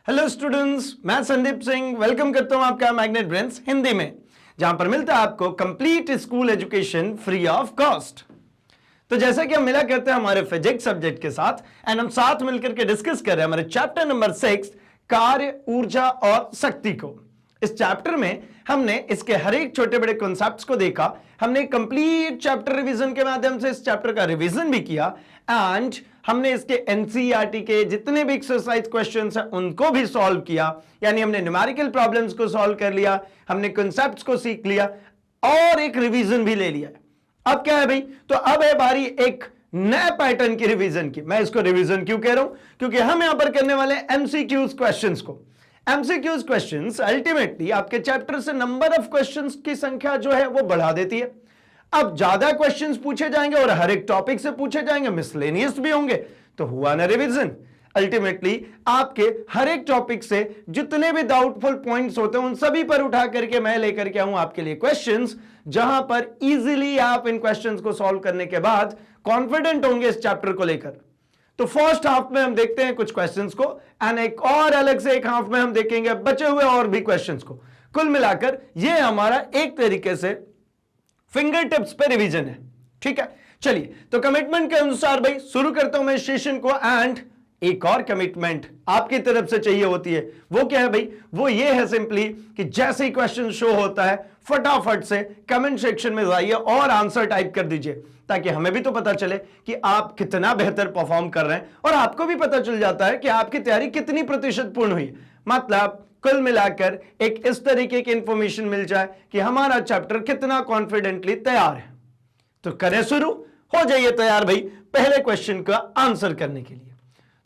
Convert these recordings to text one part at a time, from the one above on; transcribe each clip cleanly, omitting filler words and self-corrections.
Hello students, मैं Sandeep Singh welcome करता हूं आपका मैग्नेट ब्रेन्स हिंदी में, जहां पर मिलता है आपको complete school education free of cost. तो जैसा कि हम मिला करते हैं हमारे फिजिक्स सब्जेक्ट के साथ एंड हम साथ मिलकर के डिस्कस कर रहे हैं हमारे चैप्टर नंबर 6 कार्य, ऊर्जा और शक्ति को। इस चैप्टर में हमने इसके हर एक छोटे बड़े कॉन्सेप्ट्स को देखा। हमने कंप्लीट चैप्टर रिवीजन के माध्यम से इस चैप्टर का रिवीजन भी किया एंड हमने इसके एनसीईआरटी के जितने भी एक्सरसाइज क्वेश्चंस हैं उनको भी सॉल्व किया, यानी हमने न्यूमेरिकल प्रॉब्लम्स को सॉल्व कर लिया, हमने कॉन्सेप्ट्स को सीख लिया और एक रिवीजन भी ले लिया। अब क्या है भाई, तो अब है बारी एक नए पैटर्न की रिवीजन की। मैं इसको रिवीजन क्यों कह रहा हूं, क्योंकि हम यहां पर करने वाले एमसीक्यूज क्वेश्चंस को। एमसीक्यूज क्वेश्चंस अल्टीमेटली आपके चैप्टर से नंबर ऑफ क्वेश्चंस की संख्या जो है वो बढ़ा देती है। अब ज्यादा क्वेश्चंस पूछे जाएंगे और हर एक टॉपिक से पूछे जाएंगे, मिसलेनियस भी होंगे, तो हुआ ना रिवीजन। अल्टीमेटली आपके हर एक टॉपिक से जितने भी डाउटफुल पॉइंट्स होते हैं उन सभी पर उठा करके मैं लेकर के आऊं आपके लिए क्वेश्चंस, जहां पर इजीली आप इन क्वेश्चंस को सॉल्व करने के बाद कॉन्फिडेंट होंगे इस चैप्टर को लेकर। तो फर्स्ट हाफ में हम देखते हैं कुछ क्वेश्चंस को एंड एक और अलग से एक हाफ में हम देखेंगे बचे हुए और भी क्वेश्चंस को। कुल मिलाकर यह हमारा एक तरीके से फिंगर टिप्स पे रिवीजन है। ठीक है, चलिए तो कमिटमेंट के अनुसार भाई शुरू करता हूं मैं सेशन को। एंड एक और कमिटमेंट आपकी तरफ से चाहिए होती है, वो क्या है भाई, वो ये है सिंपली कि जैसे ही क्वेश्चन शो होता है फटाफट से कमेंट सेक्शन में जाइए और आंसर टाइप कर दीजिए, ताकि हमें भी तो पता चले कि आप कितना बेहतर परफॉर्म कर रहे हैं और आपको भी पता चल जाता है कि आपकी तैयारी कितनी प्रतिशत पूर्ण हुई। मतलब कुल मिलाकर एक इस तरीके की इंफॉर्मेशन मिल जाए कि हमारा चैप्टर कितना कॉन्फिडेंटली तैयार है। तो करें शुरू, हो जाइए तैयार भाई पहले क्वेश्चन का आंसर करने के लिए।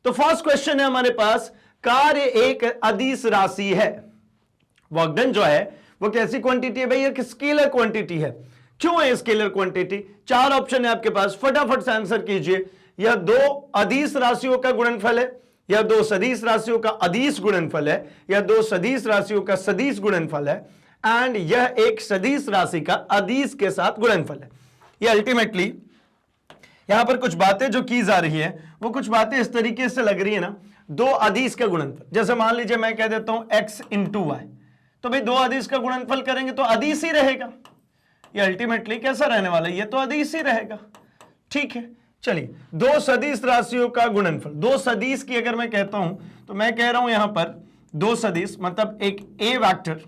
तो फर्स्ट क्वेश्चन है हमारे पास, कार्य एक अदिश राशि है। वर्क डन जो है वो कैसी क्वांटिटी है भाई, एक स्केलर क्वांटिटी है। क्यों है स्केलर क्वांटिटी? चार ऑप्शन है आपके पास, फटाफट से आंसर कीजिए। यह दो अदिश राशियों का गुणनफल है, यह दो सदिश राशियों का अदिश गुणनफल है, यह दो सदिश राशियों का सदिश गुणनफल है एंड यह एक सदिश राशि का अदिश के साथ गुणनफल है। यह अल्टीमेटली यहां पर कुछ बातें जो की जा रही है वो कुछ बातें इस तरीके से लग रही है ना, दो अदिश का गुणनफल। जैसे मान लीजिए मैं कह देता हूं x इंटू वाई, तो भाई दो अदिश का गुणनफल करेंगे तो अदिश ही रहेगा। ये अल्टीमेटली कैसा रहने वाला है, ये तो अदिश ही रहेगा। ठीक है, चलिए दो सदिश राशियों का गुणनफल, दो सदिश की अगर मैं कहता हूं तो मैं कह रहा हूं यहां पर दो सदिश मतलब एक a vector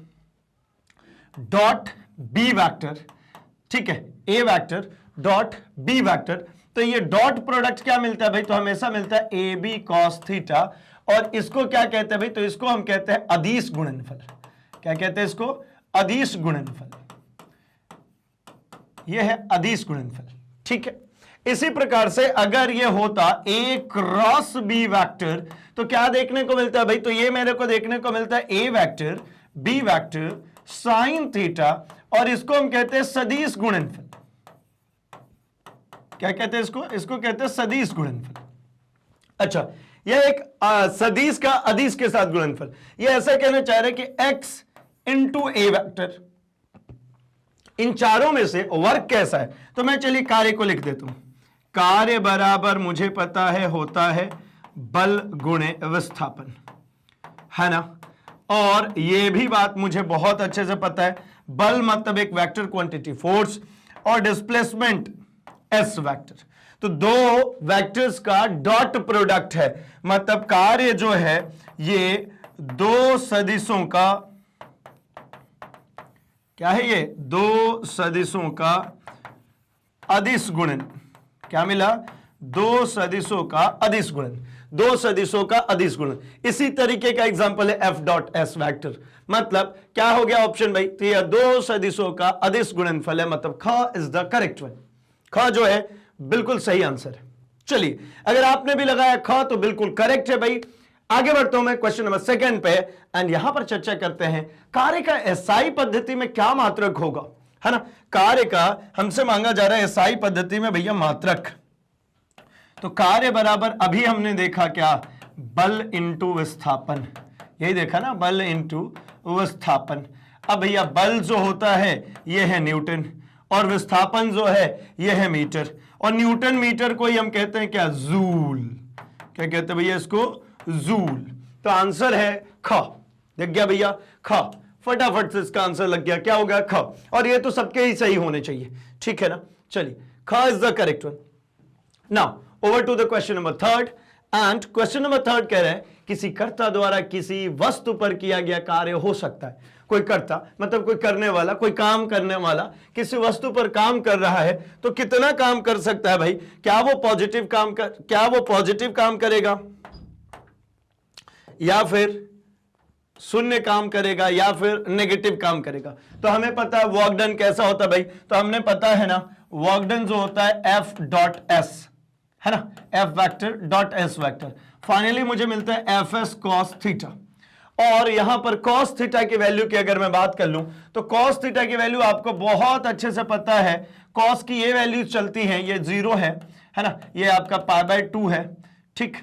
dot b vector. ठीक है, a vector dot b vector. तो ये डॉट प्रोडक्ट क्या मिलता है भाई, तो हमेशा मिलता है ए बी कॉस थीटा। और इसको क्या कहते हैं भाई, तो इसको हम कहते हैं अदिश गुणनफल। क्या कहते हैं इसको? अदिश गुणनफल। यह है अदिश गुणनफल। ठीक है, इसी प्रकार से अगर यह होता a क्रॉस b वेक्टर तो क्या देखने को मिलता है भाई, तो ये मेरे को देखने को मिलता है a vector b vector sine theta, और इसको हम कहते हैं सदिश गुणनफल। क्या कहते हैं इसको? इसको कहते हैं सदिश गुणनफल। अच्छा, यह एक सदिश का अदिश के साथ गुणनफल। यह ऐसा कहना चाह रहे हैं कि x इंटू a वेक्टर, इन चारों में से वर्क कैसा है, तो मैं चलिए कार्य को लिख देता हूं। कार्य बराबर मुझे पता है होता है बल गुणे विस्थापन, है ना। और यह भी बात मुझे बहुत अच्छे से पता है, बल मतलब एक वेक्टर क्वांटिटी फोर्स और डिस्प्लेसमेंट एस वेक्टर, तो दो वेक्टर्स का डॉट प्रोडक्ट है। मतलब कार्य जो है ये दो सदिशों का, क्या है ये, दो सदिशों का अदिश गुणन। क्या मिला? दो सदिशों का अदिश गुणन, दो सदिशों का अदिश गुणन। इसी तरीके का एग्जांपल है एफ डॉट एस वेक्टर। मतलब क्या हो गया ऑप्शन भाई, तो यह दो सदिशों का अदिश गुणनफल है। मतलब ख इज द करेक्ट वन। ख जो है बिल्कुल सही आंसर है। चलिए, अगर आपने भी लगाया ख तो बिल्कुल करेक्ट है भाई। आगे बढ़ता हूं मैं क्वेश्चन नंबर 2 पे एंड यहां पर चर्चा करते हैं कार्य का एसआई पद्धति में क्या मात्रक होगा, है ना। कार्य का हमसे मांगा जा रहा है एसआई पद्धति में भैया मात्रक। तो कार्य बराबर अभी हमने देखा क्या, बल इंटू विस्थापन। यही देखा ना, बल इंटू विस्थापन। अब भैया बल जो होता है यह है न्यूटन और विस्थापन जो है यह है मीटर, और न्यूटन मीटर को ही हम कहते हैं क्या, जूल। क्या कहते हैं भैया इसको, जूल। तो आंसर है ख। देख गया भैया, ख। फटाफट से इसका आंसर लग गया, क्या हो गया, ख। और ये तो सबके ही सही होने चाहिए, ठीक है ना। चलिए, ख is the correct one. Now over to the question number third. And question number third कह रहे हैं किसी कर्ता द्वारा किसी वस्तु पर किया गया कार्य हो सकता है। कोई कर्ता मतलब कोई करने वाला, कोई काम करने वाला किसी वस्तु पर काम कर रहा है, तो कितना काम कर सकता है भाई? क्या वो पॉजिटिव काम करेगा, या फिर शून्य काम करेगा, या फिर नेगेटिव काम करेगा? तो हमें पता है वर्क डन कैसा होता है भाई, तो हमने पता है ना वर्क डन जो होता है F डॉट एस, है ना, F vector dot S vector. Finally मुझे मिलता है Fs cos थीटा। और यहां पर cos थीटा की वैल्यू की अगर मैं बात कर लूं तो cos थीटा की वैल्यू आपको बहुत अच्छे से पता है। cos की ये वैल्यू चलती है, ये 0 है ना, ये आपका π/2 है, ठीक,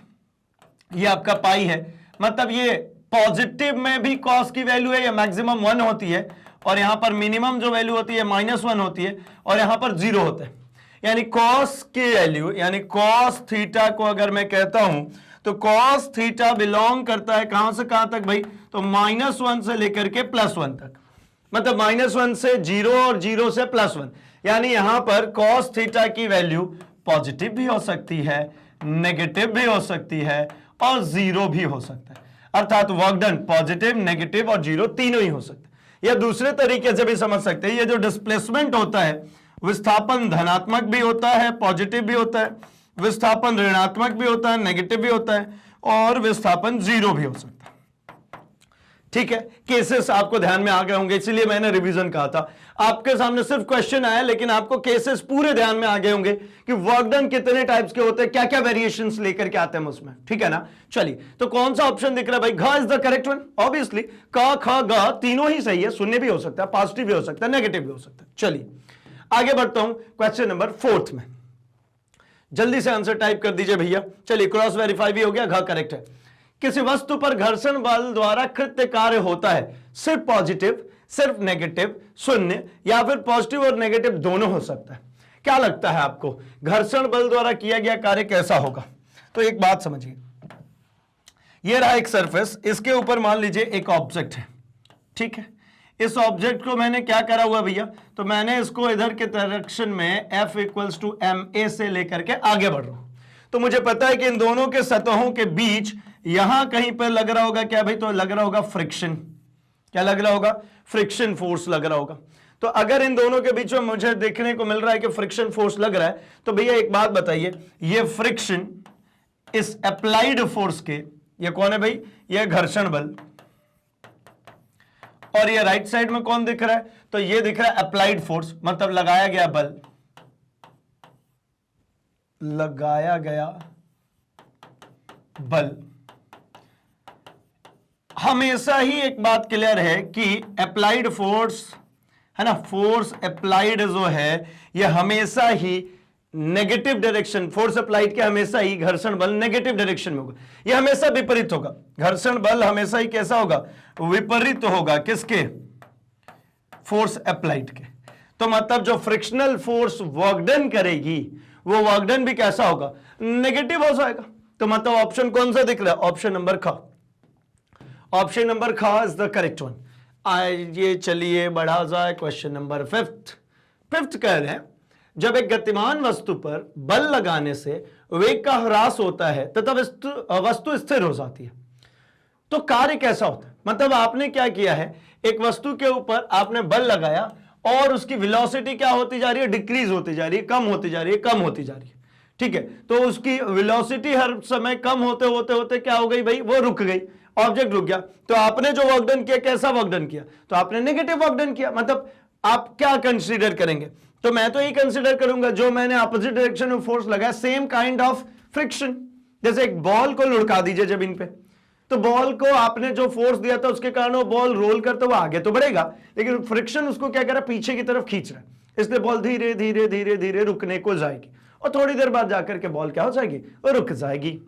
ये आपका पाई है। मतलब ये पॉजिटिव में भी cos की वैल्यू है, ये मैक्सिमम 1 होती है, और यहां पर मिनिमम जो वैल्यू होती है -1 होती है, और यहां पर 0 होता है। यानी cos की वैल्यू, यानी cos थीटा को अगर मैं कहता हूं तो cos थीटा बिलोंग करता है कहां से कहां तक भाई? तो -1 से लेकर के +1 तक। मतलब -1 से 0 और 0 से +1। यानी यहां पर cos थीटा की वैल्यू पॉजिटिव भी हो सकती है, नेगेटिव भी हो सकती है, और 0 भी हो सकता है। अर्थात वर्क डन पॉजिटिव, नेगेटिव और 0 तीनों ही हो सकते हैं। या दूसरे तरीके से भी समझ सकते हैं, ये जो डिस्प्लेसमेंट होता है, विस्थापन धनात्मक भी होता है, पॉजिटिव भी होता है, विस्थापन ऋणात्मक भी होता है, नेगेटिव भी होता है, और विस्थापन 0 भी हो सकता है। ठीक है, केसेस आपको ध्यान में आ गए होंगे, इसलिए मैंने रिवीजन कहा था। आपके सामने सिर्फ क्वेश्चन आया, लेकिन आपको केसेस पूरे ध्यान में आ गए होंगे कि वर्क डन कितने टाइप्स के होते हैं, क्या क्या वेरिएशंस लेकर के आते हैं उसमें, ठीक है ना। चलिए, तो कौन सा ऑप्शन दिख रहा है भाई? घ is the correct one. Obviously क, ख, ग तीनों ही सही है, शून्य भी हो सकता है, पॉजिटिव भी हो सकता है, नेगेटिव भी हो सकता है। चलिए आगे बढ़ता हूं क्वेश्चन नंबर 4 में। जल्दी से आंसर टाइप कर दीजिए भैया। चलिए, क्रॉस वेरीफाई भी हो गया, घ करेक्ट है। किसी वस्तु पर घर्षण बल द्वारा कृत्य कार्य होता है, सिर्फ पॉजिटिव, सिर्फ नेगेटिव, शून्य, या फिर पॉजिटिव और नेगेटिव दोनों हो सकता है। क्या लगता है आपको घर्षण बल द्वारा किया गया कार्य कैसा होगा? तो एक बात समझिए, यह रहा एक सरफेस, इसके ऊपर मान लीजिए एक ऑब्जेक्ट है, ठीक है। इस ऑब्जेक्ट को मैंने क्या करा हुआ भैया? तो मैंने इसको इधर के डायरेक्शन में F = ma से लेकर के आगे बढ़ रहा हूं। तो मुझे पता है कि इन दोनों के सतहों के बीच यहां कहीं पर लग रहा होगा क्या भाई? तो लग रहा होगा फ्रिक्शन। क्या लग रहा होगा? फ्रिक्शन फोर्स लग रहा होगा। तो अगर इन दोनों के बीच में मुझे देखने को मिल रहा है कि फ्रिक्शन फोर्स लग रहा है, तो भैया एक बात बताइए, ये फ्रिक्शन इस अप्लाइड फोर्स के, ये कौन है भाई? ये घर्षण बल। और ये राइट साइड में कौन दिख रहा है? तो ये दिख रहा है अप्लाइड फोर्स, मतलब लगाया गया बल, लगाया गया बल। हमेशा ही एक बात क्लियर है कि अप्लाइड फोर्स है ना, फोर्स अप्लाइड जो है ये हमेशा ही नेगेटिव डायरेक्शन, फोर्स अप्लाइड के हमेशा ही घर्षण बल नेगेटिव डायरेक्शन में होगा, ये हमेशा विपरीत होगा। घर्षण बल हमेशा ही कैसा होगा? विपरीत होगा। किसके? फोर्स अप्लाइड के। तो मतलब जो फ्रिक्शनल फोर्स वर्क डन करेगी वो वर्क डन भी कैसा होगा? नेगेटिव हो जाएगा। तो मतलब ऑप्शन कौन सा दिख रहा है? ऑप्शन नंबर ख। ऑप्शन नंबर ख इज द करेक्ट वन। आइए चलिए बढ़ा जाए क्वेश्चन नंबर 5th कह रहे हैं, जब एक गतिमान वस्तु पर बल लगाने से वेग का ह्रास होता है तथा वस्तु स्थिर हो जाती है, तो कार्य कैसा होता है? मतलब आपने क्या किया है, एक वस्तु के ऊपर आपने बल लगाया और उसकी वेलोसिटी क्या होती जा रही है? डिक्रीज होती जा रही है, कम होती जा रही है, कम होती जा रही है, ठीक है। तो उसकी वेलोसिटी हर समय कम होते होते होते क्या हो गई भाई? वो रुक गई, ऑब्जेक्ट रुक गया। तो आपने जो वर्क डन किया, कैसा वर्क डन किया? तो आपने नेगेटिव वर्क डन किया। मतलब आप क्या कंसीडर करेंगे? तो मैं तो यही कंसीडर करूंगा, जो मैंने अपोजिट डायरेक्शन में फोर्स लगाया, सेम काइंड ऑफ फ्रिक्शन। जैसे एक बॉल को लुढ़का दीजिए जमीन पे, तो बॉल को आपने जो फोर्स दिया था उसके कारण वो बॉल रोल करते हुए आगे तो बढ़ेगा, लेकिन फ्रिक्शन उसको क्या कर रहा है? पीछे की तरफ खींच रहा है। इसलिए बॉल धीरे धीरे धीरे धीरे रुकने को जाएगी, और थोड़ी देर बाद जाकर के बॉल क्या हो जाएगी? वो रुक जाएगी।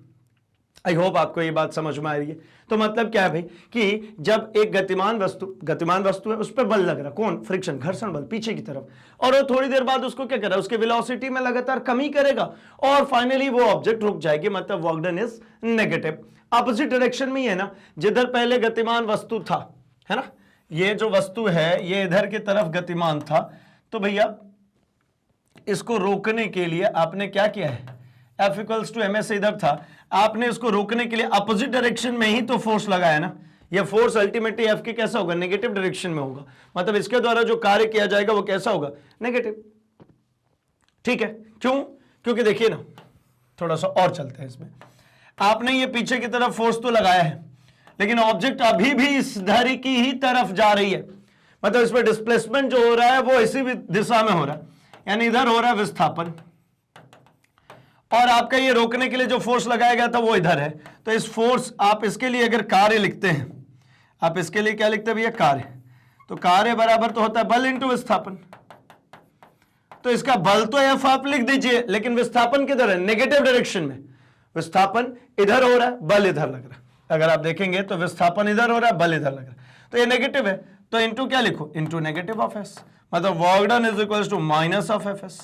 आई होप आपको ये बात समझ में आ रही है। तो मतलब क्या है भाई कि जब एक गतिमान वस्तु है, उस पर बल लग रहा, कौन? फ्रिक्शन, घर्षण बल पीछे की तरफ, और वो थोड़ी देर बाद उसको क्या कर रहा है? उसके वेलोसिटी में लगातार कमी करेगा और फाइनली वो ऑब्जेक्ट रुक जाएगी। मतलब work done is negative. Opposite direction में ही है ना, जिधर पहले गतिमान वस्तु था, है ना, ये जो वस्तु है ये इधर की तरफ गतिमान था, तो भैया इसको रोकने के लिए आपने क्या किया है, F equals to M S इधर था, आपने इसको रोकने के लिए अपोजिट डायरेक्शन में ही तो फोर्स लगाया ना। यह फोर्स अल्टीमेटली F की कैसा होगा, नेगेटिव डायरेक्शन में होगा, मतलब इसके द्वारा जो कार्य किया जाएगा वो कैसा होगा, नेगेटिव। ठीक है, क्यों, क्योंकि देखिए ना, थोड़ा सा और चलते हैं इसमें, आपने ये पीछे की तरफ फोर्स तो लगाया है, लेकिन ऑब्जेक्ट अभी भी इस धरी की ही तरफ जा रही है, मतलब इसमें डिस्प्लेसमेंट जो हो रहा है वो इसी दिशा में हो रहा है, यानी इधर हो रहा है विस्थापन, और आपका ये रोकने के लिए जो फोर्स लगाया गया था वो इधर है। तो इस फोर्स, आप इसके लिए अगर कार्य लिखते हैं, आप इसके लिए क्या लिखते हैं भैया, कार्य, तो कार्य बराबर तो होता है बल इंटू विस्थापन, तो इसका बल तो एफ आप लिख दीजिए, लेकिन विस्थापन किधर है, नेगेटिव डायरेक्शन में, विस्थापन इधर हो रहा है, बल इधर लग रहा है, अगर आप देखेंगे तो विस्थापन इधर हो रहा है, बल इधर लग रहा है, तो ये नेगेटिव है, तो इंटू क्या लिखो, इंटू नेगेटिव ऑफ एस, मतलब work done is equal to minus of F S.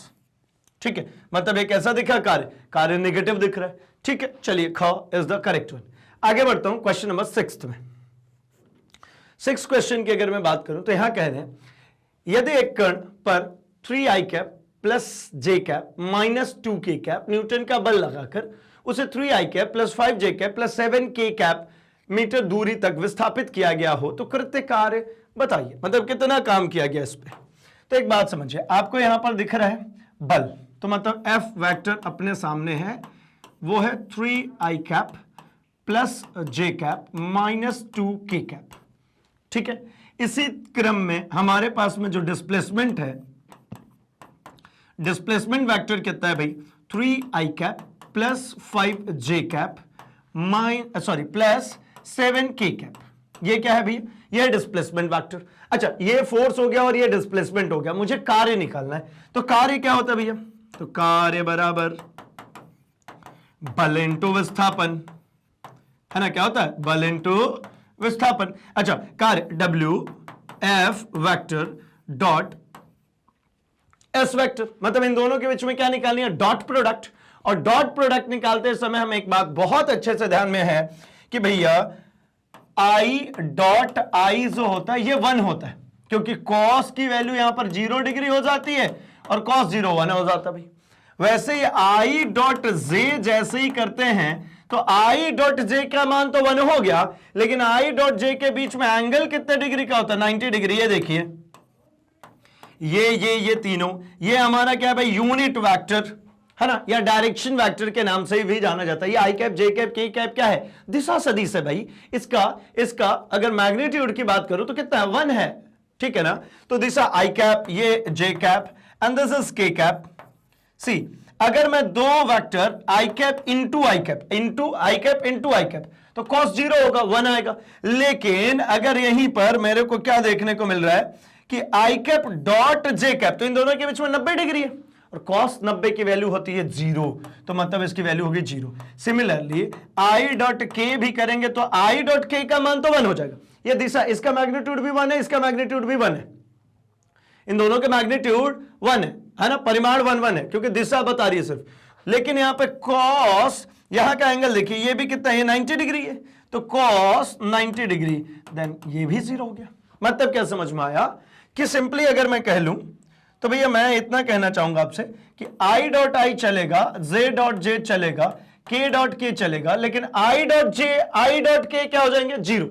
ठीक है, मतलब ये कैसा दिखा, कार्य, कार्य नेगेटिव दिख रहा है। ठीक है, चलिए ख इज द करेक्ट वन। आगे बढ़ता हूं क्वेश्चन नंबर 6 में। 6 क्वेश्चन की अगर मैं बात करूं तो यहां कह रहे हैं, यदि एक कण पर 3i cap plus j cap minus 2k cap newton का बल लगाकर उसे 3i cap plus 5j cap plus 7k cap metre दूरी तक विस्थापित किया गया हो तो कृत्य कार्य बताइए, मतलब कितना काम किया गया इस पे। तो एक बात समझिए, आपको यहां पर दिख रहा है बल, तो मतलब F वेक्टर अपने सामने है, वो है 3i cap plus j cap minus 2k cap. ठीक है, इसी क्रम में हमारे पास में जो डिस्प्लेसमेंट है, डिस्प्लेसमेंट वेक्टर कितना है भाई, 3i cap plus 5j cap plus 7k cap. ये क्या है भैया, ये डिस्प्लेसमेंट वेक्टर। अच्छा, ये फोर्स हो गया और ये डिस्प्लेसमेंट हो गया, मुझे कार्य निकालना है, तो कार्य क्या होता है भैया, तो कार्य बराबर बल इंटू विस्थापन, है ना, क्या होता है, बल इंटू विस्थापन। अच्छा, कार्य W F vector dot S vector, मतलब इन दोनों के बीच में क्या निकालनी है, डॉट प्रोडक्ट। और डॉट प्रोडक्ट निकालते समय हमें एक बात बहुत अच्छे से ध्यान में है कि भैया I डॉट I जो होता है ये 1 होता है, क्योंकि cos की वैल्यू यहां पर 0 डिग्री हो जाती है और cos 0 1 हो जाता है भाई। वैसे ये I डॉट J जैसे ही करते हैं तो I डॉट J का मान तो 1 हो गया, लेकिन I डॉट J के बीच में एंगल कितने डिग्री का होता है, 90 डिग्री। ये देखिए, ये तीनों, ये हमारा क्या है भाई, यूनिट वेक्टर है ना, या डायरेक्शन वेक्टर के नाम से भी जाना जाता है। ये आई कैप, जे कैप, के कैप क्या है, दिशा सदिश है भाई। इसका अगर मैग्नीट्यूड की बात करूं तो कितना है, 1 है। ठीक है ना, तो दिशा आई कैप, ये जे कैप एंड दिस इज के कैप। सी, अगर मैं दो वेक्टर आई कैप इंटू आई कैप इंटू आई कैप इंटू आई कैप, तो cos 0 होगा, 1 आएगा। लेकिन अगर यहीं पर मेरे को क्या देखने को मिल रहा है कि आई कैप डॉट जे कैप, तो इन दोनों के बीच में 90 डिग्री है और cos 90 की वैल्यू होती है 0, तो मतलब इसकी वैल्यू होगी 0। सिमिलरली आई डॉट के भी करेंगे तो आई डॉट के का मान तो 1 हो जाएगा। ये दिशा, इसका मैग्नीट्यूड भी 1 है, इसका मैग्नीट्यूड भी 1 है, इन दोनों के मैग्नीट्यूड 1 है ना, परिमाण 1 1 है, क्योंकि दिशा बता रही है सिर्फ। लेकिन यहां पे cos, यहां का एंगल देखिए, ये भी कितना है, 90 डिग्री है, तो cos 90 डिग्री, देन ये भी 0 हो गया। मतलब क्या समझ में आया कि सिंपली अगर मैं कह लूं तो भैया मैं इतना कहना चाहूंगा आपसे कि I डॉट I चलेगा, J डॉट J चलेगा, K डॉट K चलेगा, लेकिन I dot J, I dot K क्या हो जाएंगे, 0।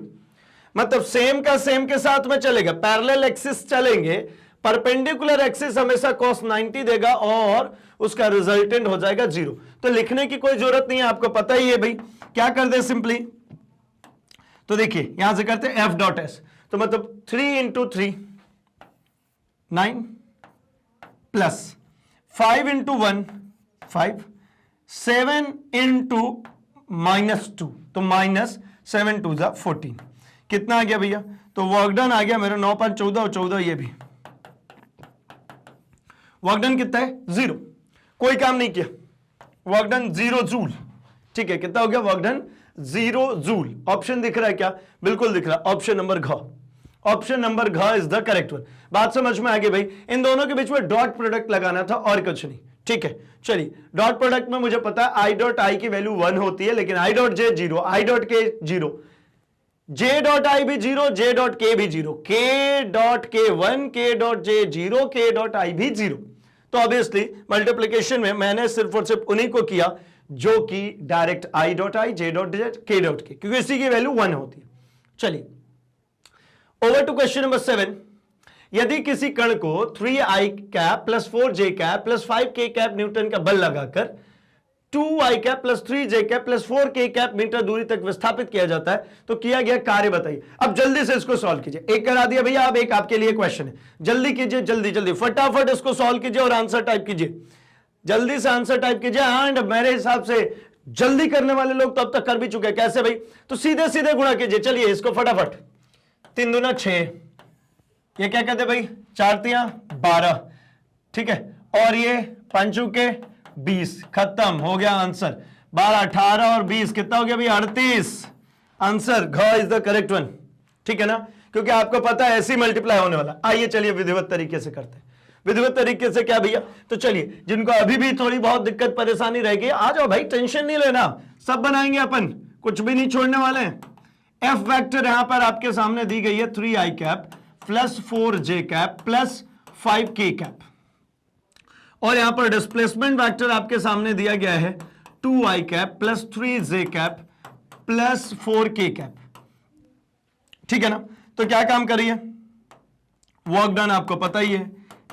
मतलब सेम का सेम के साथ में चलेगा, पैरेलल एक्सिस चलेंगे, परपेंडिकुलर एक्सिस हमेशा cos 90 देगा और उसका रिजल्टेंट हो जाएगा 0। तो लिखने की कोई जरूरत नहीं है, आपको पता ही है भाई। क्या कर दे सिंपली, तो देखिए यहां से करते हैं F डॉट S, तो मतलब 3 into 3 9 plus 5 into 1 5, 7 into minus 2, तो माइनस 7 2 जा 14। कितना आ गया भैया, तो वर्क डन आ गया मेरा 9 5 14 और 14, ये भी वर्क डन कितना है, 0, कोई काम नहीं किया, वर्क डन 0 जूल। ठीक है, कितना हो गया, वर्क डन 0 जूल। ऑप्शन दिख रहा है क्या, बिल्कुल दिख रहा है, ऑप्शन नंबर घ, ऑप्शन नंबर घ इज द करेक्ट वन। बात समझ में आ गई भाई। इन दोनों के बीच में डॉट प्रोडक्ट लगाना था और कुछ नहीं। ठीक है, चलिए डॉट प्रोडक्ट में मुझे पता है आई डॉट आई की वैल्यू 1 होती है, लेकिन I dot J 0, I dot के 0, जे डॉट आई भी 0, जे डॉट के भी 0, के डॉट के 1, के डॉट जे 0, के डॉट आई भी 0। तो ऑब्वियसली मल्टीप्लीकेशन में मैंने सिर्फ और सिर्फ उन्हीं को किया जो कि direct I dot I, J dot J, के डॉट के, क्योंकि इसी की वैल्यू 1 होती है। चलिए ओवर टू क्वेश्चन नंबर 7। यदि किसी कण को 3i cap plus 4j cap plus 5k cap newton का बल लगाकर 2i cap plus 3j cap plus 4k cap metre दूरी तक विस्थापित किया जाता है, तो किया गया कार्य बताइए। अब जल्दी से इसको सॉल्व कीजिए। एक करा दिया भैया, अब एक आपके लिए क्वेश्चन है, जल्दी कीजिए, जल्दी जल्दी फटाफट इसको सॉल्व कीजिए और आंसर टाइप कीजिए, जल्दी से आंसर टाइप कीजिए। एंड मेरे हिसाब से जल्दी करने वाले लोग तो अब तक कर भी चुके हैं। कैसे भाई? तो सीधे सीधे गुणा कीजिए। चलिए इसको फटाफट, 3 दूना 6, ये क्या कहते भाई 4 तिया 12, ठीक है, और ये 5 के 20, खत्म हो गया आंसर। 12 18 और 20 कितना हो गया भाई 38। आंसर घ इज द करेक्ट वन, ठीक है ना, क्योंकि आपको पता है ऐसे मल्टीप्लाई होने वाला। आइए चलिए विधिवत तरीके से करते हैं। विधिवत तरीके से क्या भैया? तो चलिए जिनको अभी भी थोड़ी बहुत दिक्कत परेशानी रहेगी, आ जाओ भाई, टेंशन नहीं लेना, सब बनाएंगे अपन, कुछ भी नहीं छोड़ने वाले हैं। एफ वेक्टर यहां पर आपके सामने दी गई है 3i cap plus 4j cap plus 5k cap, और यहां पर डिस्प्लेसमेंट वेक्टर आपके सामने दिया गया है 2i cap plus 3j cap plus 4k cap, ठीक है ना। तो क्या काम करिए, वर्क डन आपको पता ही है,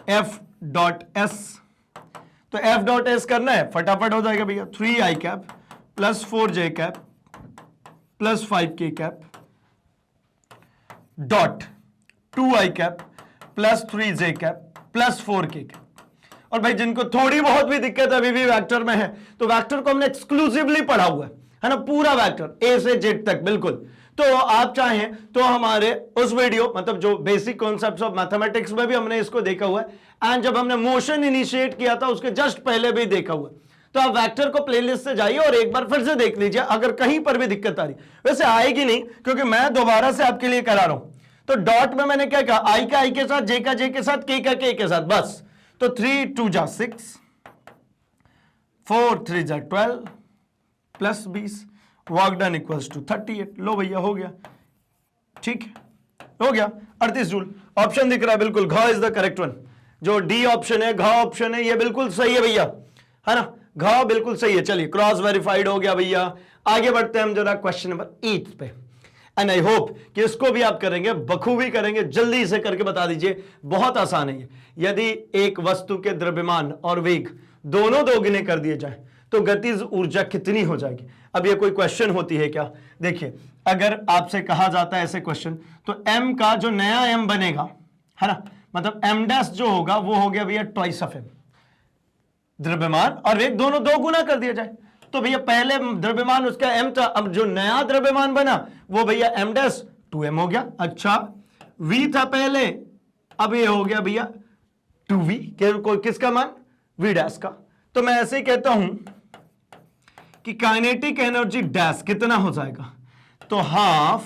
एफ डॉट एस, तो एफ डॉट एस करना है, फटाफट हो जाएगा भैया। 3i cap plus 4j cap plus 5k cap dot 2i cap plus 3j cap plus 4k cap. और भाई जिनको थोड़ी बहुत भी दिक्कत अभी भी वेक्टर में है, तो वेक्टर को हमने एक्सक्लूसिवली पढ़ा हुआ है ना, पूरा वेक्टर ए से जेड तक बिल्कुल। तो आप चाहें तो हमारे उस वीडियो, मतलब जो बेसिक कॉन्सेप्ट्स ऑफ मैथमेटिक्स में भी हमने इसको देखा हुआ है, एंड जब हमने मोशन इनिशिएट किया था उसके जस्ट पहले भी देखा हुआ है। तो आप वेक्टर को प्लेलिस्ट से जाइए और एक बार फिर से देख लीजिए, अगर कहीं पर भी दिक्कत आ रही, वैसे आएगी नहीं क्योंकि मैं दोबारा से आपके लिए करा रहा हूं। तो डॉट में मैंने क्या कहा, आई का आई के साथ, जे का जे के साथ, के का के के साथ, बस। तो 3 2 जा 6, 4 3 जा 12 plus 20, work done equals to 38। लो भैया हो गया, ठीक है, हो गया 38 जूल। ऑप्शन दिख रहा है बिल्कुल, घ इज द करेक्ट वन। जो डी ऑप्शन है, घ ऑप्शन है, ये बिल्कुल सही है भैया, है ना, घ बिल्कुल सही है। चलिए क्रॉस वेरीफाइड हो गया भैया। आगे बढ़ते हैं हम जरा क्वेश्चन नंबर 8 पे, एंड आई होप कि इसको भी आप करेंगे, बखूबी करेंगे। जल्दी से करके बता दीजिए, बहुत आसान है ये। यदि एक वस्तु के द्रव्यमान और वेग दोनों दोगुने कर दिए जाए तो गतिज ऊर्जा कितनी हो जाएगी? अब ये कोई क्वेश्चन होती है क्या? देखिए अगर आपसे कहा जाता है ऐसे क्वेश्चन, तो m का जो नया m बनेगा, है ना, मतलब m डैश जो होगा वो हो गया भैया ट्वाइस ऑफ m। द्रव्यमान और वेग दोनों दो गुना कर दिया जाए तो भैया पहले द्रव्यमान उसका m था, अब जो नया द्रव्यमान बना वो भैया m डैश 2m हो गया। अच्छा v था पहले, अब ये हो गया भैया 2v, किसका मान? v डैश का। तो मैं ऐसे ही कहता हूं कि काइनेटिक एनर्जी डैश कितना हो जाएगा, तो half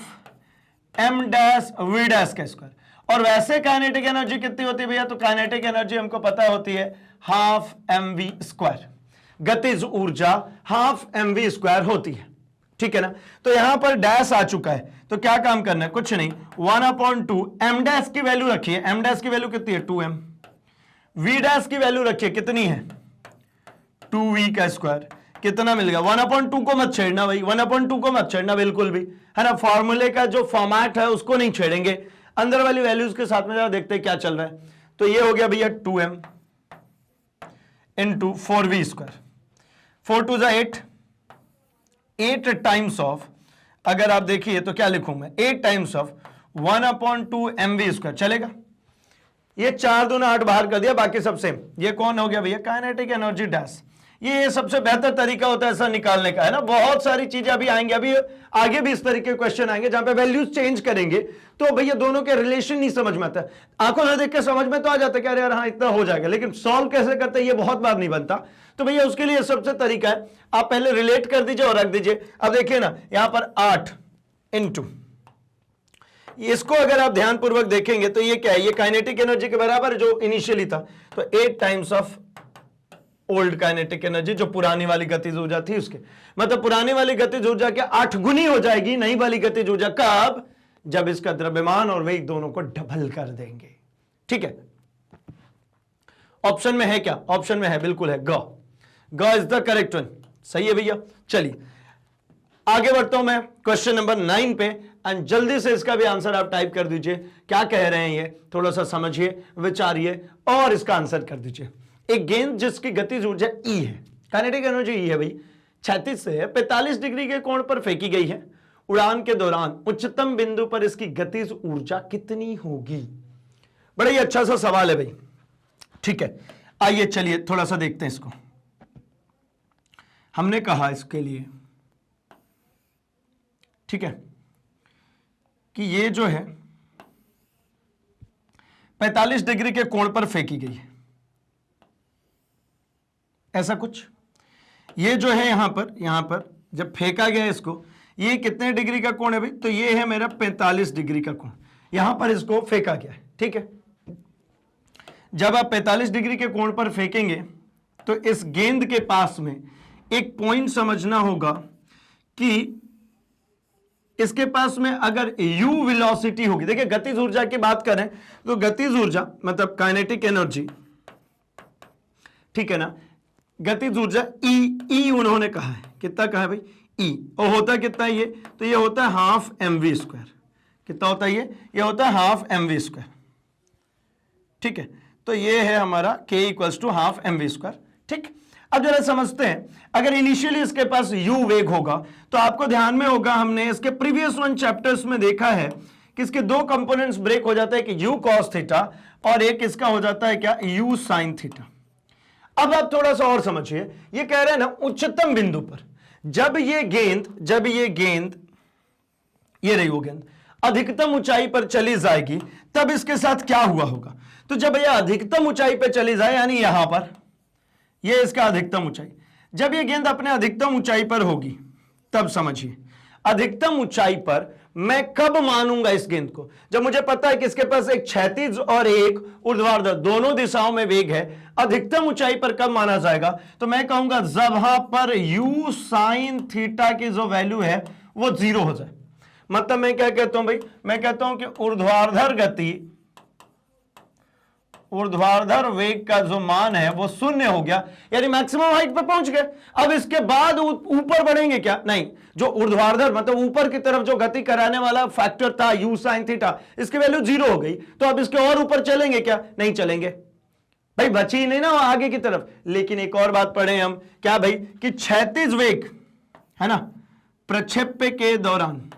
m dash v dash का स्क्वायर। और वैसे काइनेटिक एनर्जी कितनी होती है भैया? तो काइनेटिक एनर्जी हमको पता होती है हाफ mv स्क्वायर। गतिज ऊर्जा हाफ mv स्क्वायर होती है, ठीक है ना। तो यहां पर डैश आ चुका है, तो क्या काम करना है? कुछ नहीं, 1/2 m डैश की वैल्यू रखिए। m डैश की वैल्यू कितनी है? 2m। v डैश की वैल्यू रखिए, कितनी है? 2v का स्क्वायर। कितना मिल गया? 1/2 को मत छेड़ना भाई, 1/2 को मत छेड़ना बिल्कुल भी, है ना। फॉर्मूले का जो फॉर्मेट है उसको नहीं छेड़ेंगे, अंदर वाली वैल्यूज के साथ में जरा देखते हैं क्या चल रहा है। तो ये हो गया भैया 2m इंटू 4v स्क्वायर, 4 2 जा 8, 8 टाइम्स ऑफ, अगर आप देखिए तो क्या लिखूं मैं, 8 टाइम्स ऑफ 1/2 mv स्क्वायर चलेगा। ये 4 दूना 8 बाहर कर दिया, बाकी सब सेम। ये कौन हो गया भैया? Kinetic energy dash. ये सबसे बेहतर तरीका होता है ऐसा निकालने का, है ना। बहुत सारी चीजें अभी आएंगे, अभी आगे भी इस तरीके के क्वेश्चन आएंगे जहां पे वैल्यूज चेंज करेंगे, तो भैया दोनों के रिलेशन नहीं समझ में आता। आंखों से देख के समझ में तो आ जाता है कि अरे यार हाँ इतना हो जाएगा, लेकिन सॉल्व कैसे करते हैं ये बहुत बार नहीं बनता। तो भैया उसके लिए सबसे तरीका है, आप पहले रिलेट कर दीजिए और रख दीजिए। अब देखिए ना, यहां पर 8 इंटू, इसको अगर आप ध्यानपूर्वक देखेंगे तो ये क्या है? ये काइनेटिक एनर्जी के बराबर जो इनिशियली था, तो 8 times of old kinetic energy, जो पुरानी वाली गतिज ऊर्जा थी उसके, मतलब पुरानी वाली गतिज ऊर्जा के 8 गुनी हो जाएगी नई वाली गतिज ऊर्जा। कब? जब इसका द्रव्यमान और वेग दोनों को डबल कर देंगे। ठीक है, ऑप्शन में है क्या? ऑप्शन में है, बिल्कुल है, ग इज द करेक्ट वन। सही है भैया। चलिए आगे बढ़ता हूं मैं क्वेश्चन नंबर 9 पे, एंड जल्दी से इसका भी आंसर आप टाइप कर दीजिए। क्या कह रहे हैं ये, थोड़ा सा समझिए, विचारिए और इसका आंसर कर दीजिए। एक गेंद जिसकी गतिज ऊर्जा E है, काइनेटिक एनर्जी E है भाई, 36 से 45 डिग्री के कोण पर फेंकी गई है। उड़ान के दौरान उच्चतम बिंदु पर इसकी गतिज ऊर्जा कितनी होगी? बड़ा ही अच्छा सा सवाल है भाई। ठीक है, आइए चलिए थोड़ा सा देखते हैं इसको। हमने कहा इसके लिए, ठीक है, कि ये जो है 45 डिग्री के कोण पर फेंकी गई है, ऐसा कुछ। ये जो है यहां पर जब फेंका गया इसको, ये कितने डिग्री का कोण है भाई? तो ये है मेरा 45 डिग्री का कोण, यहां पर इसको फेंका गया है। ठीक है, जब आप 45 डिग्री के कोण पर फेंकेंगे तो इस गेंद के पास में एक पॉइंट समझना होगा कि इसके पास में अगर u वेलोसिटी होगी, देखिए गतिज ऊर्जा की बात करें तो गतिज ऊर्जा मतलब काइनेटिक एनर्जी, ठीक है ना, गतिज ऊर्जा E उन्होंने कहा है, कितना कहा है भाई? E, और होता कितना है ये? तो ये होता है हाफ mv²। कितना होता है ये होता है हाफ mv²। ठीक है, तो ये है हमारा k = हाफ mv²। ठीक, अब जरा समझते हैं, अगर इनिशियली इसके पास u वेग होगा तो आपको ध्यान में होगा, हमने इसके प्रीवियस 1 चैप्टर्स में देखा है कि इसके 2 कंपोनेंट्स ब्रेक हो जाता है कि u cos थीटा और एक इसका हो जाता है क्या? u sin theta. अब आप थोड़ा सा और समझिए, ये कह रहे हैं ना उच्चतम बिंदु पर जब ये गेंद ये रही वो गेंद अधिकतम ऊंचाई पर चली जाएगी, तब इसके साथ क्या हुआ होगा? तो जब ये अधिकतम ऊंचाई पर चली जाए, यानी यहां पर ये इसका अधिकतम ऊंचाई, जब ये गेंद अपने अधिकतम ऊंचाई पर होगी, तब समझिए अधिकतम ऊंचाई पर मैं कब मानूंगा इस गेंद को? जब मुझे पता है कि इसके पास एक क्षैतिज और एक ऊर्ध्वाधर दोनों दिशाओं में वेग है। अधिकतम ऊंचाई पर कब माना जाएगा? तो मैं कहूंगा जब वहां पर u sin थीटा की जो वैल्यू है वो 0 हो जाए। मतलब मैं क्या कहता हूं भाई? मैं कहता हूं कि ऊर्ध्वाधर वेग का जो मान है वो 0 हो गया, यानी मैक्सिमम हाइट पे पहुंच गए। अब इसके बाद ऊपर बढ़ेंगे क्या? नहीं, जो ऊर्ध्वाधर मतलब ऊपर की तरफ जो गति कराने वाला फैक्टर था u sin थीटा, इसकी वैल्यू 0 हो गई। तो अब इसके और ऊपर चलेंगे क्या? नहीं चलेंगे भाई, बची ही नहीं ना आगे की तरफ। लेकिन एक और बात पढ़े हम, क्या भाई? कि क्षैतिज वेग है ना, प्रक्षेप्य के दौरान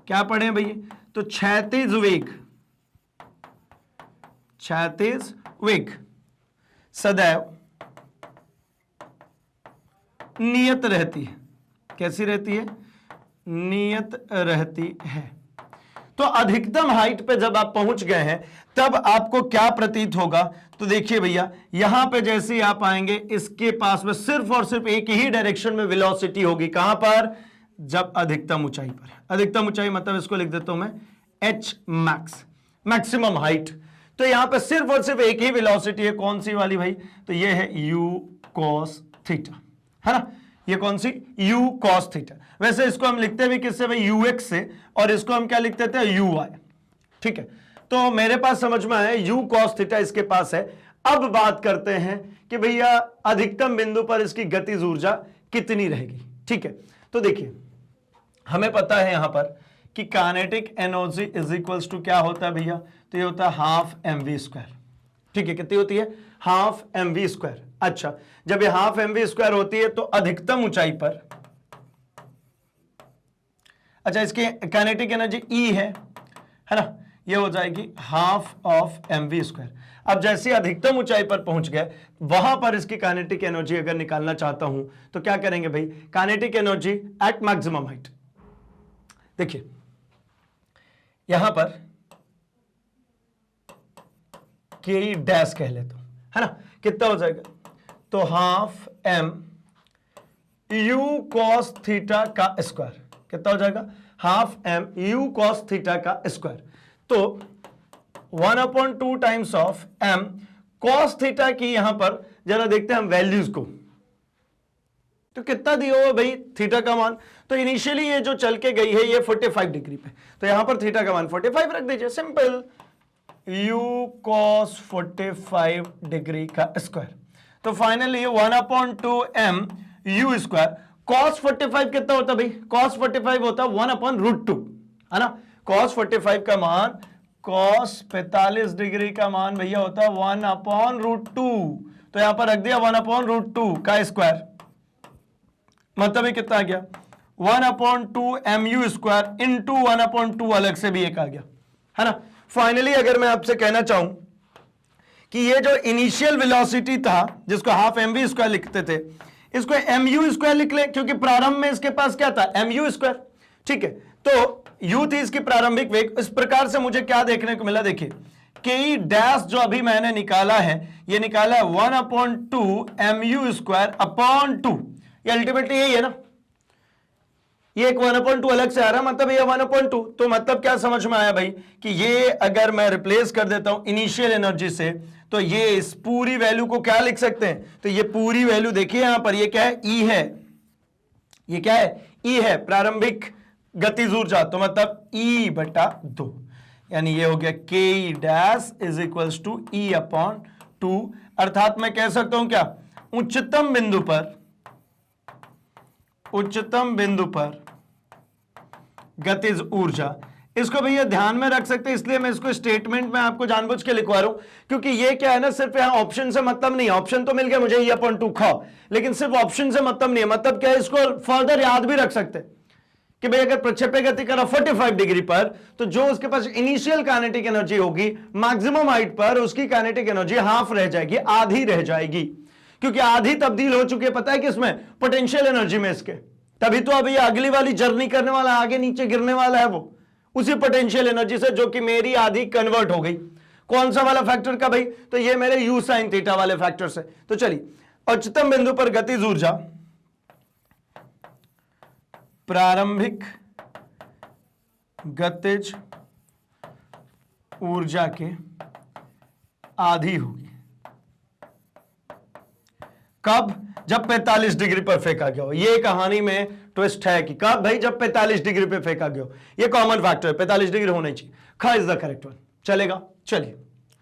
क्या पढ़े भैया? तो क्षैतिज वेग सदैव नियत रहती है। कैसी रहती है? नियत रहती है। तो अधिकतम हाइट पे जब आप पहुंच गए हैं, तब आपको क्या प्रतीत होगा? तो देखिए भैया, यहां पे जैसे ही आप आएंगे, इसके पास में सिर्फ और सिर्फ एक ही डायरेक्शन में वेलोसिटी होगी। कहां पर? जब अधिकतम ऊंचाई पर। अधिकतम ऊंचाई मतलब इसको लिख देता हूं मैं h max, मैक्सिमम हाइट। तो यहां पे सिर्फ और सिर्फ एक ही वेलोसिटी है। कौन सी वाली भाई? तो ये है u cos थीटा, है ना। ये कौन सी? u cos theta. वैसे इसको हम लिखते भी किससे भाई? ux से, और इसको हम क्या लिखते थे? uy। ठीक है, तो मेरे पास समझ में आया u cos थीटा इसके पास है। अब बात करते हैं कि भैया अधिकतम बिंदु पर इसकी गतिज ऊर्जा कितनी रहेगी। ठीक है, तो देखिए हमें पता है यहां पर कि kinetic energy is equals to क्या होता है भैया? तो ये होता है हाफ mv²। ठीक है, कितनी होती है? Half mv²। अच्छा, जब ये हाफ mv² होती है तो अधिकतम ऊंचाई पर, अच्छा इसकी काइनेटिक एनर्जी E है ना, ये हो जाएगी हाफ ऑफ mv²। अब जैसे अधिकतम ऊंचाई पर पहुंच गए, वहां पर इसकी काइनेटिक एनर्जी अगर निकालना चाहता हूं तो क्या करेंगे भाई? Kinetic energy at maximum height. देखिए यहां पर के डैश कह लेता हूं, है ना, कितना हो जाएगा? तो half m u cos theta का स्क्वायर। कितना हो जाएगा? Half m u cos theta का स्क्वायर। तो 1/2 times of m cos theta की यहां पर जरा देखते हैं हम वैल्यूज को, तो कितना दिया हुआ भाई थीटा का मान। तो इनिशियली ये जो चल के गई है ये 45 डिग्री पे, तो यहां पर थीटा का मान 45 रख दीजिए, सिंपल, u cos 45 डिग्री का स्क्वायर। तो finally 1/2 m u square. cos 45 कितना होता भाई, cos 45 होता 1/√2, है ना। cos 45 का मान, cos 45 डिग्री का मान भैया होता 1/√2, तो यहां पर रख दिया 1/√2 का स्क्वायर, मतलब ये कितना आ गया 1/2 mu स्क्वायर इंटू 1/2 अलग से भी एक आ गया, है ना। फाइनली अगर मैं आपसे कहना चाहूं कि ये जो इनिशियल वेलोसिटी था जिसको हाफ mv स्क्वायर लिखते थे, इसको mu स्क्वायर लिख ले, क्योंकि प्रारंभ में इसके पास क्या था mu स्क्वायर, ठीक है। तो u थी इसकी प्रारंभिक वेग। इस प्रकार से मुझे क्या देखने को मिला, देखिए के डैश जो अभी मैंने निकाला है, ये निकाला है 1/2 mu स्क्वायर अपॉन 2, ये अल्टीमेटली यही है ना, ये एक 1/2 अलग से आ रहा है, मतलब ये 1/2। तो मतलब क्या समझ में आया भाई कि ये अगर मैं रिप्लेस कर देता हूं इनिशियल एनर्जी से, तो ये इस पूरी वैल्यू को क्या लिख सकते हैं, तो ये पूरी वैल्यू देखिए यहां पर, ये क्या है ई है, ये क्या है ई है, प्रारंभिक गतिज ऊर्जा, तो मतलब E/2, यानी ये हो गया के dash is equals to E/2। अर्थात मैं कह सकता हूं क्या, उच्चतम बिंदु पर गतिज ऊर्जा, इसको भैया ध्यान में रख सकते हैं, इसलिए मैं इसको स्टेटमेंट में आपको जानबूझ के लिखवा रहा हूं, क्योंकि ये क्या है ना, सिर्फ यहां ऑप्शन से मतलब नहीं है, ऑप्शन तो मिल गया मुझे E/2 खाओ, लेकिन सिर्फ ऑप्शन से मतलब नहीं है, मतलब क्या है, इसको फर्दर याद भी रख सकते हैं कि भाई अगर प्रक्षेप्य गति करा 45 डिग्री पर, तो जो उसके पास इनिशियल काइनेटिक एनर्जी होगी मैक्सिमम हाइट पर, उसकी काइनेटिक एनर्जी हाफ रह जाएगी, आधी रह जाएगी, क्योंकि आधी तब्दील हो चुकी है, पता है किसमें, पोटेंशियल एनर्जी में इसके। तभी तो अभी अगली वाली जर्नी करने वाला, आगे नीचे गिरने वाला है, वो उसी पोटेंशियल एनर्जी से, जो कि मेरी आधी कन्वर्ट हो गई। कौन सा वाला फैक्टर का भाई, तो ये मेरे u sin थीटा वाले फैक्टर से। तो चलिए, उच्चतम बिंदु पर गतिज ऊर्जा प्रारंभिक गतिज ऊर्जा के आधी होगी, कब, जब 45 डिग्री पर फेंका गया हो। ये कहानी में ट्विस्ट है कि कब भाई, जब 45 डिग्री पर फेंका गया हो। ये कॉमन फैक्टर है, 45 डिग्री होना चाहिए, ख इज द करेक्ट वन। चलेगा, चलिए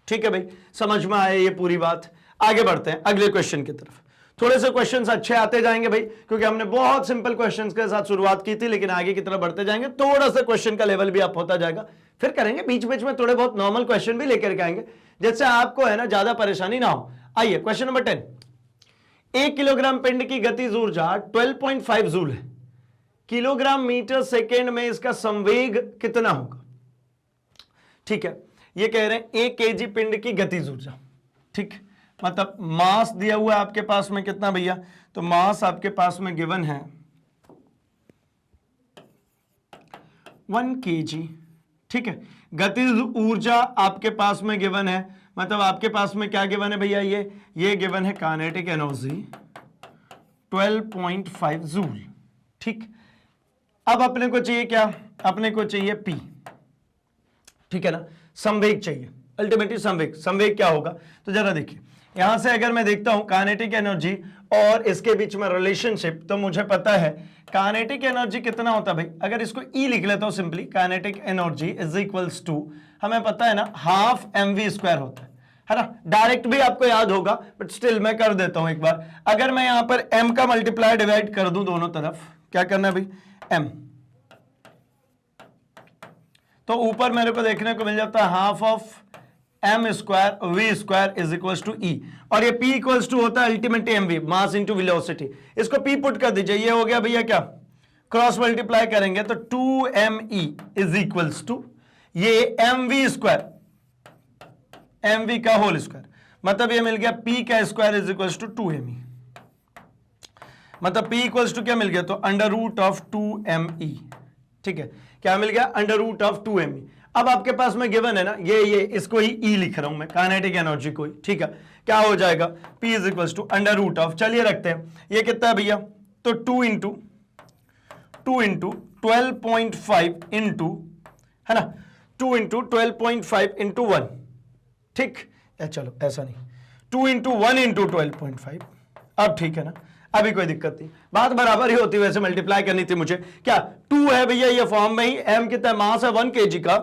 ठीक है भाई, समझ में आए ये पूरी बात। आगे बढ़ते हैं अगले क्वेश्चन की तरफ। थोड़े से क्वेश्चंस अच्छे आते जाएंगे भाई, क्योंकि हमने बहुत सिंपल क्वेश्चंस के साथ शुरुआत की थी, लेकिन आगे की तरफ बढ़ते जाएंगे, थोड़ा सा क्वेश्चन का लेवल भी अप होता जाएगा। फिर करेंगे बीच बीच में थोड़े बहुत नॉर्मल क्वेश्चन भी लेकर के आएंगे, जिससे आपको है ना ज्यादा परेशानी ना हो। आइए क्वेश्चन नंबर 10। 1 किलोग्राम पिंड की गतिज ऊर्जा 12.5 जूल है, किलोग्राम मीटर सेकेंड में इसका संवेग कितना होगा। ठीक है, ये कह रहे हैं 1 केजी पिंड की गतिज ऊर्जा, ठीक, मतलब मास दिया हुआ है आपके पास में कितना भैया, तो मास आपके पास में गिवन है 1 केजी, ठीक है। गतिज ऊर्जा आपके पास में गिवन है, मतलब आपके पास में क्या गिवन है भैया, ये गिवन है काइनेटिक एनर्जी 12.5 जूल, ठीक। अब अपने को चाहिए क्या, अपने को चाहिए P, ठीक है ना, संवेग चाहिए, अल्टीमेटली संवेग क्या होगा। तो जरा देखिए, यहां से अगर मैं देखता हूं काइनेटिक एनर्जी और इसके बीच में रिलेशनशिप, तो मुझे पता है काइनेटिक एनर्जी कितना होता है भाई, अगर इसको E लिख लेता हूं simply, kinetic energy is equals to, हमें पता है ना हाफ mv स्क्वायर होता है ना, डायरेक्ट भी आपको याद होगा, बट स्टिल मैं कर देता हूं एक बार। अगर मैं यहां पर m का मल्टीप्लाई डिवाइड कर दूं दोनों तरफ, क्या करना है भाई, m, तो ऊपर मेरे को देखने को मिल जाता है half of m square v square is equals to E, और ये P इक्वल्स टू होता है ultimately mv, mass into velocity. इसको P पुट कर दीजिए, ये हो गया भैया क्या, क्रॉस मल्टीप्लाई करेंगे तो 2me इज इक्वल्स टू ये mv स्क्वायर, mv का होल स्क्वायर, मतलब ये मिल गया P का square is equals to 2me, मतलब P इक्वल्स टू क्या मिल गया, तो अंडर रूट ऑफ 2me, ठीक है, क्या मिल गया, अंडर रूट ऑफ 2me। अब आपके पास में गिवन है ना, ये इसको ही E लिख रहा हूं मैं, काइनेटिक एनर्जी को ही, ठीक है, क्या हो जाएगा, P is equals to under root of, चलिए रखते हैं, ये कितना है भैया, तो 2 इंटू 12.5 इंटू, है ना, 2 इंटू 12.5 इंटू 1, ठीक, या चलो ऐसा नहीं, 2 इंटू 1 इंटू 12.5, अब ठीक है ना, अभी कोई दिक्कत नहीं, बात बराबर ही होती है। वैसे मल्टीप्लाई करनी थी मुझे, क्या 2 है भैया ये फॉर्म में ही, m कितना मास है 1 kg का,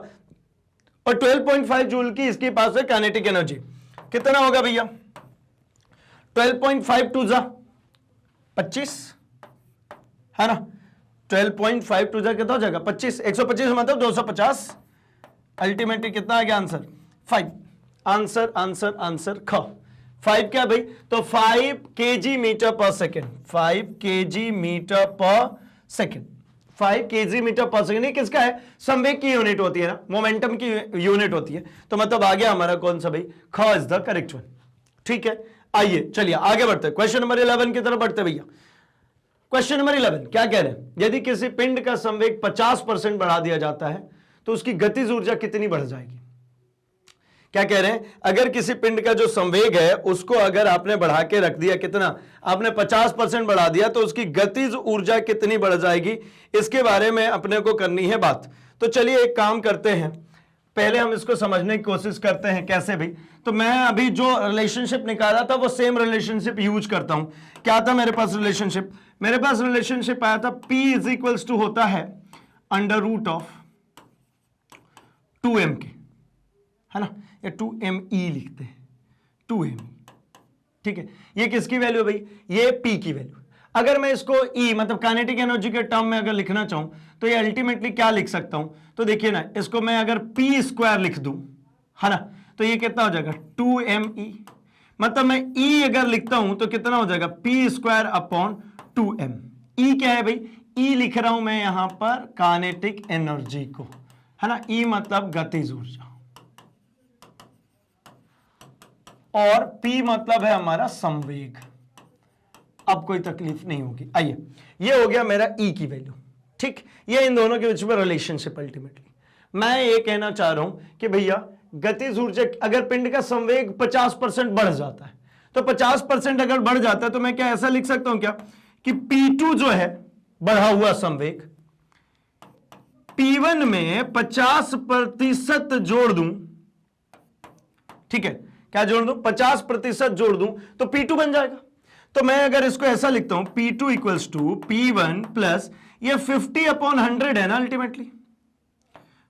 और 12.5 जूल की इसके पास है काइनेटिक एनर्जी। कितना होगा भैया, 12.5 टू जा 25 है ना, 12.5 टू जा कितना हो जाएगा 25, 125 मतलब 250, अल्टीमेटली कितना आ गया आंसर 5। आंसर आंसर आंसर ख 5 क्या भाई, तो 5 kg मीटर पर सेकेंड, 5 kg मीटर पर सेकेंड, 5 kg मीटर पर सेकेंड। ये किसका है, संवेग की यूनिट होती है ना, मोमेंटम की यूनिट होती है, तो मतलब आ गया हमारा कौन सा भाई, ख इज द करेक्ट वन। ठीक है, आइए चलिए आगे बढ़ते हैं, क्वेश्चन नंबर 11 की तरफ बढ़ते भैया। क्वेश्चन नंबर 11 क्या कह रहे हैं, यदि किसी पिंड का संवेग 50% बढ़ा दिया जाता है तो उसकी गतिज ऊर्जा कितनी बढ़ जाएगी। क्या कह रहे हैं, अगर किसी पिंड का जो संवेग है उसको अगर आपने बढ़ा के रख दिया, कितना आपने 50% बढ़ा दिया, तो उसकी गतिज ऊर्जा कितनी बढ़ जाएगी, इसके बारे में अपने को करनी है बात। तो चलिए एक काम करते हैं, पहले हम इसको समझने की कोशिश करते हैं कैसे भाई। तो मैं अभी जो रिलेशनशिप निकाला था वो सेम रिलेशनशिप यूज करता हूं। क्या था मेरे पास रिलेशनशिप, मेरे पास रिलेशनशिप आया था P इज इक्वल्स टू होता है अंडर रूट ऑफ 2m के, है ना, या 2me लिखते हैं, 2me। ठीक है, ये किसकी वैल्यू है भाई, ये P की वैल्यू। अगर मैं इसको E मतलब काइनेटिक एनर्जी के टर्म में अगर लिखना चाहूं तो ये अल्टीमेटली क्या लिख सकता हूं, तो देखिए ना, इसको मैं अगर P स्क्वायर लिख दूं, है ना, तो ये कितना हो जाएगा 2me, मतलब मैं E अगर लिखता हूं तो कितना हो जाएगा P square upon 2m। E क्या है भाई, E लिख रहा हूं मैं यहां पर काइनेटिक एनर्जी को, है ना, E मतलब गतिज ऊर्जा, और P मतलब है हमारा संवेग। अब कोई तकलीफ नहीं होगी। आइए, ये हो गया मेरा E की वैल्यू। ठीक, ये इन दोनों के बीच में रिलेशनशिप। अल्टीमेटली मैं ये कहना चाह रहा हूं कि भैया गतिज ऊर्जा, अगर पिंड का संवेग 50% बढ़ जाता है, तो 50% अगर बढ़ जाता है तो मैं क्या ऐसा लिख सकता हूं क्या कि P2 जो है बढ़ा हुआ संवेग, P1 में 50% जोड़ दूं, ठीक है, क्या जोड़ दूं, 50% जोड़ दूं तो P2 बन जाएगा। तो मैं अगर इसको ऐसा लिखता हूं P2 equals to P1 plus ये 50/100 है ना, अल्टीमेटली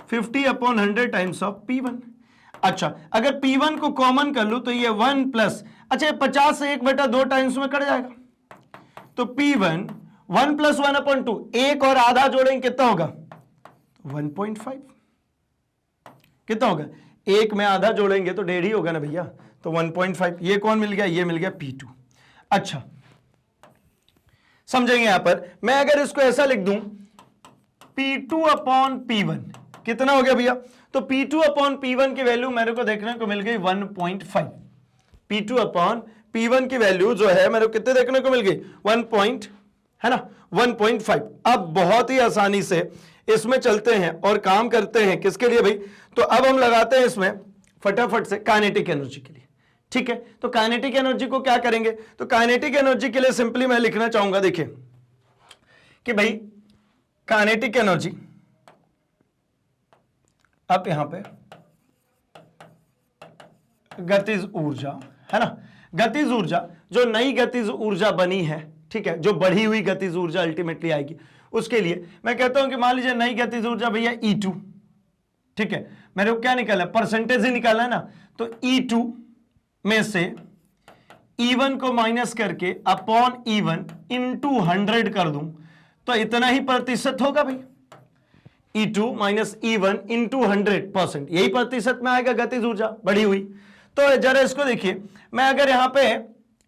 50/100 टाइम्स ऑफ P1। अच्छा, अगर P1 को कॉमन कर लूं तो ये 1 प्लस, अच्छा 50 से 1/2 टाइम्स में कट जाएगा, तो P1 1 प्लस 1/2, एक और आधा जोड़ेंगे कितना होगा 1.5, कितना होगा, एक में आधा जोड़ेंगे तो 1.5 ही होगा ना भैया, तो 1.5। ये कौन मिल गया, ये मिल गया P2। अच्छा समझेंगे यहां पर, मैं अगर इसको ऐसा लिख दूं P2 अपॉन P1 कितना हो गया भैया, तो P2 अपॉन P1 की वैल्यू मेरे को देखने को मिल गई 1.5। P2 अपॉन P1 की वैल्यू जो है मेरे को कितने देखने को मिल गई 1 है ना 1.5। अब बहुत ही आसानी से इसमें चलते हैं और काम करते हैं, किसके लिए भाई, तो अब हम लगाते हैं इसमें फटाफट से काइनेटिक एनर्जी के लिए। ठीक है, तो काइनेटिक एनर्जी को क्या करेंगे, तो काइनेटिक एनर्जी के लिए सिंपली मैं लिखना चाहूंगा, देखिए कि भाई काइनेटिक एनर्जी, अब यहां पे गतिज ऊर्जा, है ना, गतिज ऊर्जा जो नई गतिज ऊर्जा बनी है, ठीक है, जो बढ़ी हुई गतिज ऊर्जा अल्टीमेटली आएगी, उसके लिए मैं कहता हूं कि मान लीजिए नई गतिज ऊर्जा भैया E2, ठीक है, मेरे को क्या निकालना है, परसेंटेज ही निकालना है ना, तो E2 में से E1 को माइनस करके अपॉन E1 इंटू 100 कर दूं तो इतना ही प्रतिशत होगा भाई, E2 माइनस E1 इंटू 100%, यही प्रतिशत में आएगा गतिज ऊर्जा बढ़ी हुई। तो जरा इसको देखिए, मैं अगर यहां पे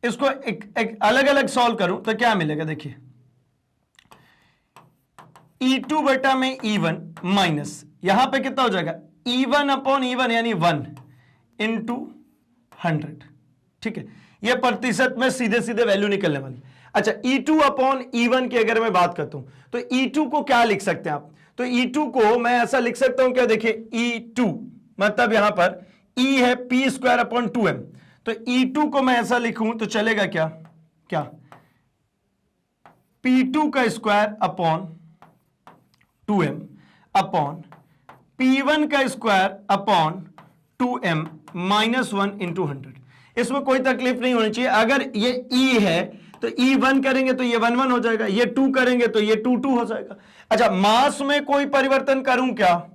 इसको एक अलग अलग सॉल्व करूं तो क्या मिलेगा, देखिए E2 बटा में E1 माइनस यहां पे कितना हो जाएगा E1 अपॉन E1 यानी 1 इंटू 100। ठीक है, यह प्रतिशत में सीधे सीधे वैल्यू निकलने वाली। अच्छा, E2 अपॉन E1 की अगर मैं बात करता हूं तो E2 को क्या लिख सकते हैं आप, तो E2 को मैं ऐसा लिख सकता हूं क्या, देखिए E2 मतलब यहां पर E है P स्क्वायर अपॉन 2m, तो E2 को मैं ऐसा लिखूं तो चलेगा क्या, क्या P2 का square upon 2m upon P1 का square upon 2m minus 1 into 100। इसमें कोई तकलीफ नहीं होनी चाहिए। अगर ये E है तो E1 करेंगे तो ये 1 1 हो जाएगा, ये 2 करेंगे तो ये 2 2 हो जाएगा। अच्छा, मास में कोई परिवर्तन करूं क्या?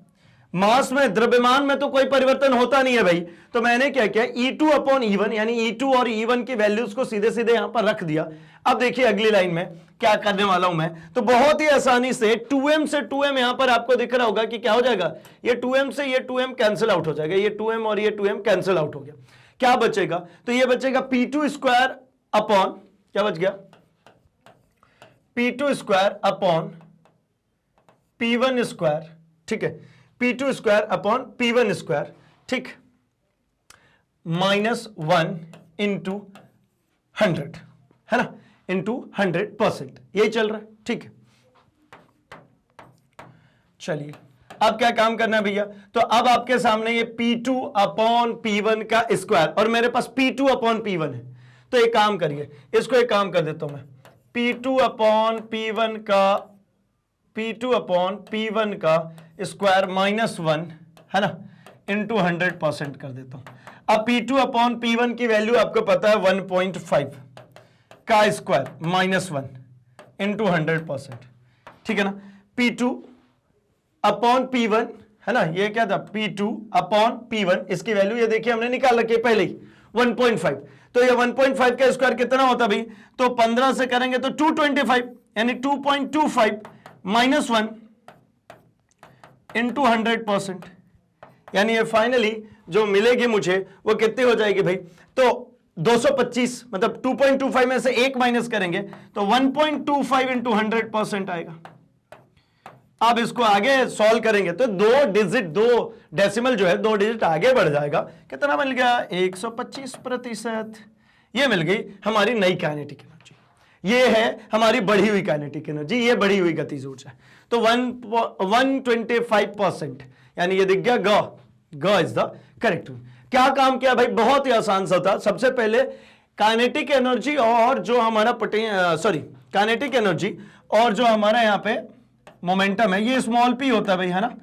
मास में, द्रव्यमान में तो कोई परिवर्तन होता नहीं है भाई। तो मैंने क्या किया, E2 अपॉन E1 यानी E2 और E1 की वैल्यूज को सीधे सीधे यहां पर रख दिया। अब देखिए अगली लाइन में क्या करने वाला हूं मैं, तो बहुत ही आसानी से 2m से 2m यहां पर आपको दिख रहा होगा कि क्या हो जाएगा, ये 2m से ये 2m कैंसिल आउट हो जाएगा, ये 2m और ये 2m कैंसिल आउट हो गया। क्या बचेगा, तो ये बचेगा P2 स्क्वायर अपॉन, क्या बच गया, P2 square upon P1 square, ठीक है, P2 square upon P1 square, ठीक, माइनस 1 इंटू 100, है ना, इंटू 100%, यही चल रहा है, ठीक है। चलिए अब क्या काम करना है भैया, तो अब आपके सामने ये P2 अपॉन P1 का स्क्वायर और मेरे पास P2 अपॉन P1 है। तो एक काम करिए, इसको एक काम कर देता हूं मैं, P2 अपॉन P1 का स्क्वायर माइनस 1, है ना, इंटू 100% कर देता हूं। अब P2 अपॉन P1 की वैल्यू आपको पता है 1.5 का स्क्वायर माइनस 1 इंटू 100%, ठीक है ना। P2 अपॉन P1, है ना, ये क्या था, P2 अपॉन P1, इसकी वैल्यू ये देखिए हमने निकाल रखी है पहले ही 1.5। तो ये 1.5 का स्क्वायर कितना होता भाई, तो 15 से करेंगे तो 225 यानी 2.25 माइनस 1 इंटू 100%, यानी ये फाइनली जो मिलेगी मुझे वो कितनी हो जाएगी भाई, तो 225, मतलब 2.25 में से 1 माइनस करेंगे तो 1.25 इंटू 100% आएगा। अब इसको आगे सॉल्व करेंगे तो 2 डिजिट, 2 डेसिमल जो है 2 डिजिट आगे बढ़ जाएगा। कितना मिल गया, 125%। ये मिल गई हमारी नई काइनेटिक एनर्जी, ये है हमारी बढ़ी हुई काइनेटिक एनर्जी, ये बढ़ी हुई गतिज ऊर्जा। तो 125%, यानी ये दिख गया ग इज द करेक्ट। क्या काम किया भाई, बहुत ही आसान सा था। सबसे पहले काइनेटिक एनर्जी और जो हमारा काइनेटिक एनर्जी और जो हमारा यहाँ पे मोमेंटम है, ये स्मॉल p होता है भाई, है ना,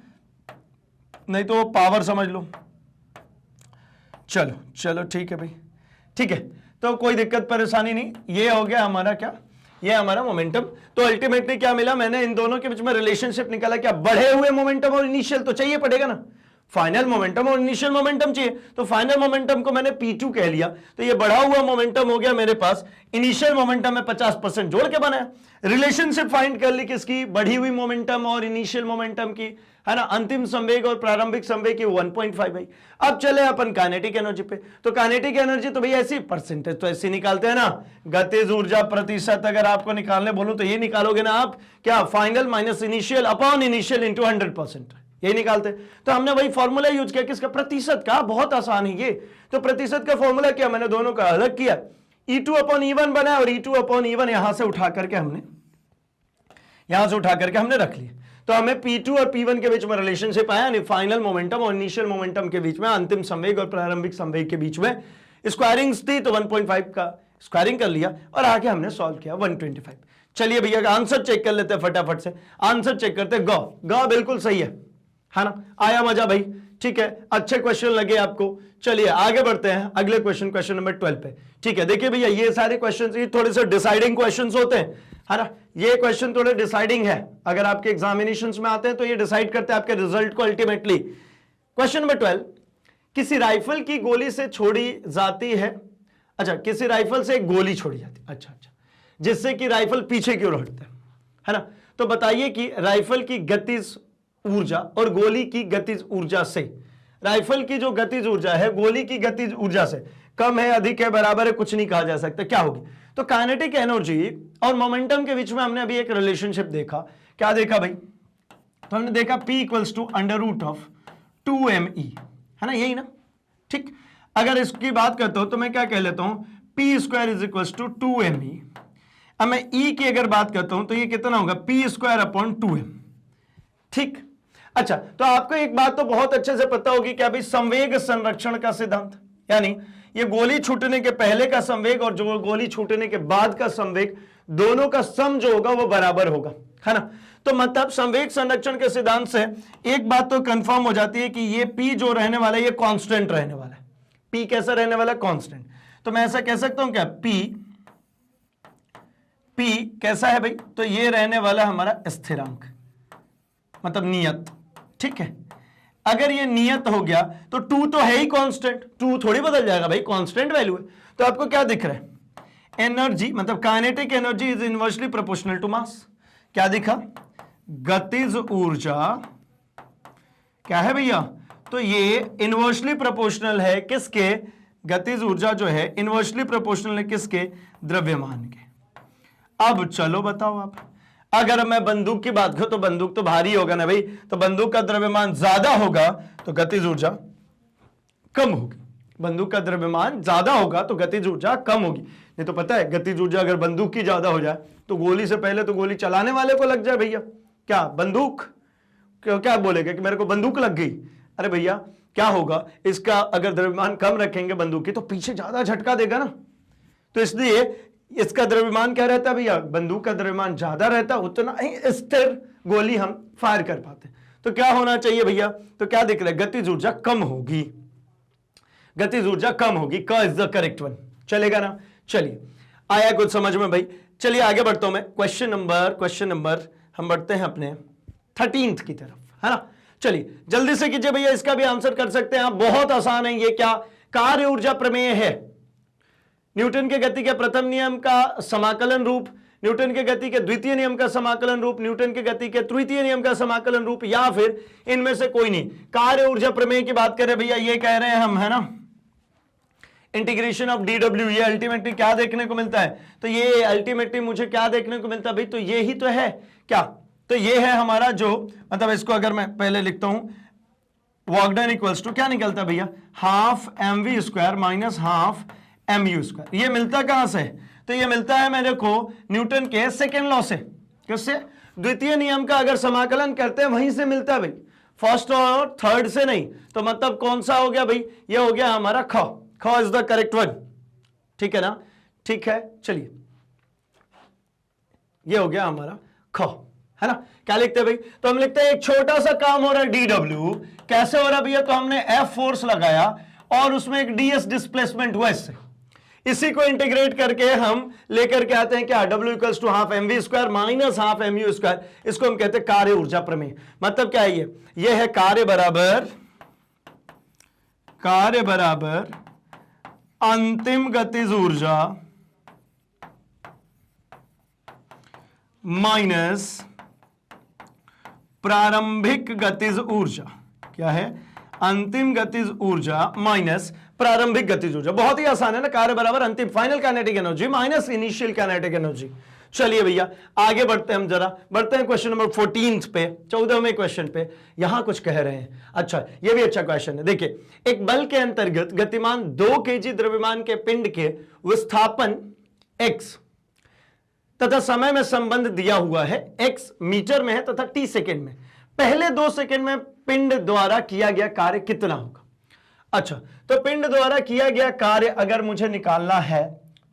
नहीं तो पावर समझ लो। चलो चलो ठीक है भाई, ठीक है, तो कोई दिक्कत परेशानी नहीं। ये हो गया हमारा क्या, ये हमारा मोमेंटम। तो अल्टीमेटली क्या मिला, मैंने इन दोनों के बीच में रिलेशनशिप निकाला, क्या बढ़े हुए मोमेंटम और इनिशियल तो चाहिए पड़ेगा ना, फाइनल मोमेंटम और इनिशियल मोमेंटम चाहिए। तो फाइनल मोमेंटम को मैंने P2 कह लिया, तो ये बढ़ा हुआ मोमेंटम हो गया मेरे पास, इनिशियल मोमेंटम में 50% जोड़ के बनाया। रिलेशनशिप फाइंड कर ली किसकी, बढ़ी हुई मोमेंटम और इनिशियल मोमेंटम की, है ना, अंतिम संवेग और प्रारंभिक संवेग की 1.5 भाई। अब चले अपन काइनेटिक एनर्जी पे। तो काइनेटिक एनर्जी तो भाई ऐसी परसेंटेज तो ऐसी निकालते हैं ना, गतिज ऊर्जा प्रतिशत अगर आपको निकालने बोलूं तो ये निकालोगे ना आप, क्या, final minus initial upon initial into 100%, यही निकालते। तो हमने वही फॉर्मूला यूज किया, किसका, प्रतिशत का। बहुत आसान है ये। तो प्रतिशत का फॉर्मूला क्या, मैंने दोनों का अलग किया, E2 अपॉन E1 बना और E2 अपॉन E1 यहां से उठा करके हमने रख लिया। तो हमें P2 और P1 के बीच में रिलेशनशिप आया, यानी फाइनल मोमेंटम और इनिशियल मोमेंटम के बीच में, अंतिम संवेग और प्रारंभिक संवेग के बीच में स्क्वायरिंग थी, तो 1.5 का स्क्वायरिंग कर लिया और आगे हमने सॉल्व किया 125। चलिए भैया आंसर चेक कर लेते हैं फटाफट से। आंसर चेक करते हैं, ग बिल्कुल सही है ना, आया मजा भाई, ठीक है, अच्छे क्वेश्चन लगे आपको। चलिए आगे बढ़ते हैं अगले क्वेश्चन नंबर 12 पे। ठीक है, देखिए भैया ये सारे क्वेश्चन ये थोड़े से डिसाइडिंग क्वेश्चन होते हैं, है ना, ये क्वेश्चन थोड़े डिसाइडिंग है। अगर आपके एग्जामिनेशंस में आते हैं तो ये डिसाइड करते हैं आपके रिजल्ट को अल्टीमेटली। क्वेश्चन नंबर 12, किसी राइफल की गोली से छोड़ी जाती है, अच्छा, किसी राइफल से एक गोली छोड़ी जाती है, अच्छा, जिससे कि राइफल पीछे की ओर हटता है ना। तो बताइए कि राइफल की गतिज ऊर्जा और गोली की गतिज ऊर्जा से, राइफल की जो गतिज ऊर्जा है गोली की गतिज ऊर्जा से कम है, अधिक है, बराबर है, कुछ नहीं कहा जा सकता, क्या होगी। तो काइनेटिक एनर्जी और मोमेंटम के बीच में हमने अभी एक रिलेशनशिप देखा। क्या देखा भाई, तो हमने देखा P इक्वल्स टू √2me, है ना, यही ना, ठीक। अगर इसकी बात करता हूं तो मैं क्या कह लेता हूं, P square is equals to 2me। अब मैं E की अगर बात करता हूं तो ये कितना होगा, P स्क्वायर अपॉन 2m, ठीक। अच्छा, तो आपको एक बात तो बहुत अच्छे से पता होगी क्या भाई, संवेग संरक्षण का सिद्धांत, यानी ये गोली छूटने के पहले का संवेग और जो गोली छूटने के बाद का संवेग दोनों का सम जो होगा वो बराबर होगा, है ना। तो मतलब संवेग संरक्षण के सिद्धांत से एक बात तो कंफर्म हो जाती है कि ये P जो रहने वाला है ये कांस्टेंट रहने वाला है। P कैसा रहने वाला है? कांस्टेंट। तो मैं ऐसा कह सकता हूं क्या, P कैसा है भाई? तो ये रहने वाला हमारा स्थिरांक, मतलब नियत, ठीक है। अगर ये नियत हो गया तो 2 तो है ही कांस्टेंट, 2 थोड़ी बदल जाएगा भाई, कांस्टेंट वैल्यू है। तो आपको क्या दिख रहा है? एनर्जी मतलब kinetic energy is inversely proportional to mass. क्या दिखा? गतिज ऊर्जा क्या है भैया? तो ये इनवर्सली प्रोपोर्शनल है किसके? गतिज ऊर्जा जो है इनवर्सली प्रोपोर्शनल है किसके? द्रव्यमान के। अब चलो बताओ आप, अगर मैं बंदूक की बात करूं तो बंदूक तो भारी होगा ना भाई, तो बंदूक का द्रव्यमान ज्यादा होगा तो गतिज ऊर्जा कम होगी। बंदूक का द्रव्यमान ज्यादा होगा तो गतिज ऊर्जा कम होगी। नहीं तो पता है गतिज ऊर्जा अगर बंदूक की ज्यादा हो जाए तो गोली से पहले तो गोली चलाने वाले को लग जाए भैया। क्या बंदूक क्या बोलेगा कि मेरे को बंदूक लग गई? अरे भैया क्या होगा, इसका अगर द्रव्यमान कम रखेंगे बंदूक की तो पीछे ज्यादा झटका देगा ना। तो इसलिए इसका द्रव्यमान क्या रहता है भैया? बंदूक का द्रव्यमान ज्यादा रहता, उतना ही स्थिर गोली हम फायर कर पाते। तो क्या होना चाहिए भैया? तो क्या दिख रहा है? गतिज ऊर्जा कम होगी, गतिज ऊर्जा कम होगी। क इज द करेक्ट वन। चलेगा ना? चलिए, आया कुछ समझ में भाई? चलिए आगे बढ़ता हूं मैं। क्वेश्चन नंबर हम बढ़ते हैं अपने 13th की तरफ, है ना। चलिए जल्दी से कीजिए भैया, इसका भी आंसर कर सकते हैं आप, बहुत आसान है ये। क्या कार्य ऊर्जा प्रमेय है? न्यूटन के गति के प्रथम नियम का समाकलन रूप, न्यूटन के गति के द्वितीय नियम का समाकलन रूप, न्यूटन के गति के तृतीय नियम का समाकलन रूप, या फिर इनमें से कोई नहीं। कार्य ऊर्जा प्रमेय की बात करें भैया, ये कह रहे हैं हम, है ना, इंटीग्रेशन ऑफ dw। ये अल्टीमेटली क्या देखने को मिलता है? तो ये अल्टीमेटली मुझे क्या देखने को मिलता है भाई? तो ये ही तो है क्या? तो ये है हमारा जो, मतलब इसको अगर मैं पहले लिखता हूं, वर्क डन इक्वल्स टू क्या निकलता है भैया? Half mv square minus half mu square. ये मिलता कहां से? तो ये मिलता है मेरे को न्यूटन के सेकेंड लॉ से। किससे? द्वितीय नियम का अगर समाकलन करते हैं वहीं से मिलता है भाई, फर्स्ट और थर्ड से नहीं। तो मतलब कौन सा हो गया भाई? ये हो गया हमारा ख इज द करेक्ट वन, ठीक है ना? ठीक है, चलिए ये हो गया हमारा ख, है ना। क्या लिखते हैं भाई? तो हम लिखते हैं एक छोटा सा काम हो रहा है dw। कैसे हो रहा है भैया? तो हमने F फोर्स लगाया और उसमें एक ds डिस्प्लेसमेंट हुआ इससे, इसी को इंटीग्रेट करके हम लेकर के आते हैं क्या? W equals to half mv square minus half mu square. इसको हम कहते हैं कार्य ऊर्जा प्रमेय। मतलब क्या है ये है कार्य बराबर अंतिम गतिज ऊर्जा माइनस प्रारंभिक गतिज ऊर्जा। क्या है? अंतिम गतिज ऊर्जा माइनस प्रारंभिक गतिज ऊर्जा। बहुत ही आसान है ना। कार्य बराबर अंतिम final kinetic energy minus initial kinetic energy. चलिए भैया आगे बढ़ते हैं, हम जरा बढ़ते हैं क्वेश्चन नंबर 14 पे, 14वें क्वेश्चन पे। यहां कुछ कह रहे हैं, अच्छा ये भी अच्छा क्वेश्चन है। देखिए, एक बल के अंतर्गत गतिमान 2 kg द्रव्यमान के पिंड के विस्थापन x तथा समय में संबंध दिया हुआ है, x मीटर में है तथा t सेकेंड में। पहले 2 सेकेंड में पिंड द्वारा किया गया कार्य कितना होगा? अच्छा, तो पिंड द्वारा किया गया कार्य अगर मुझे निकालना है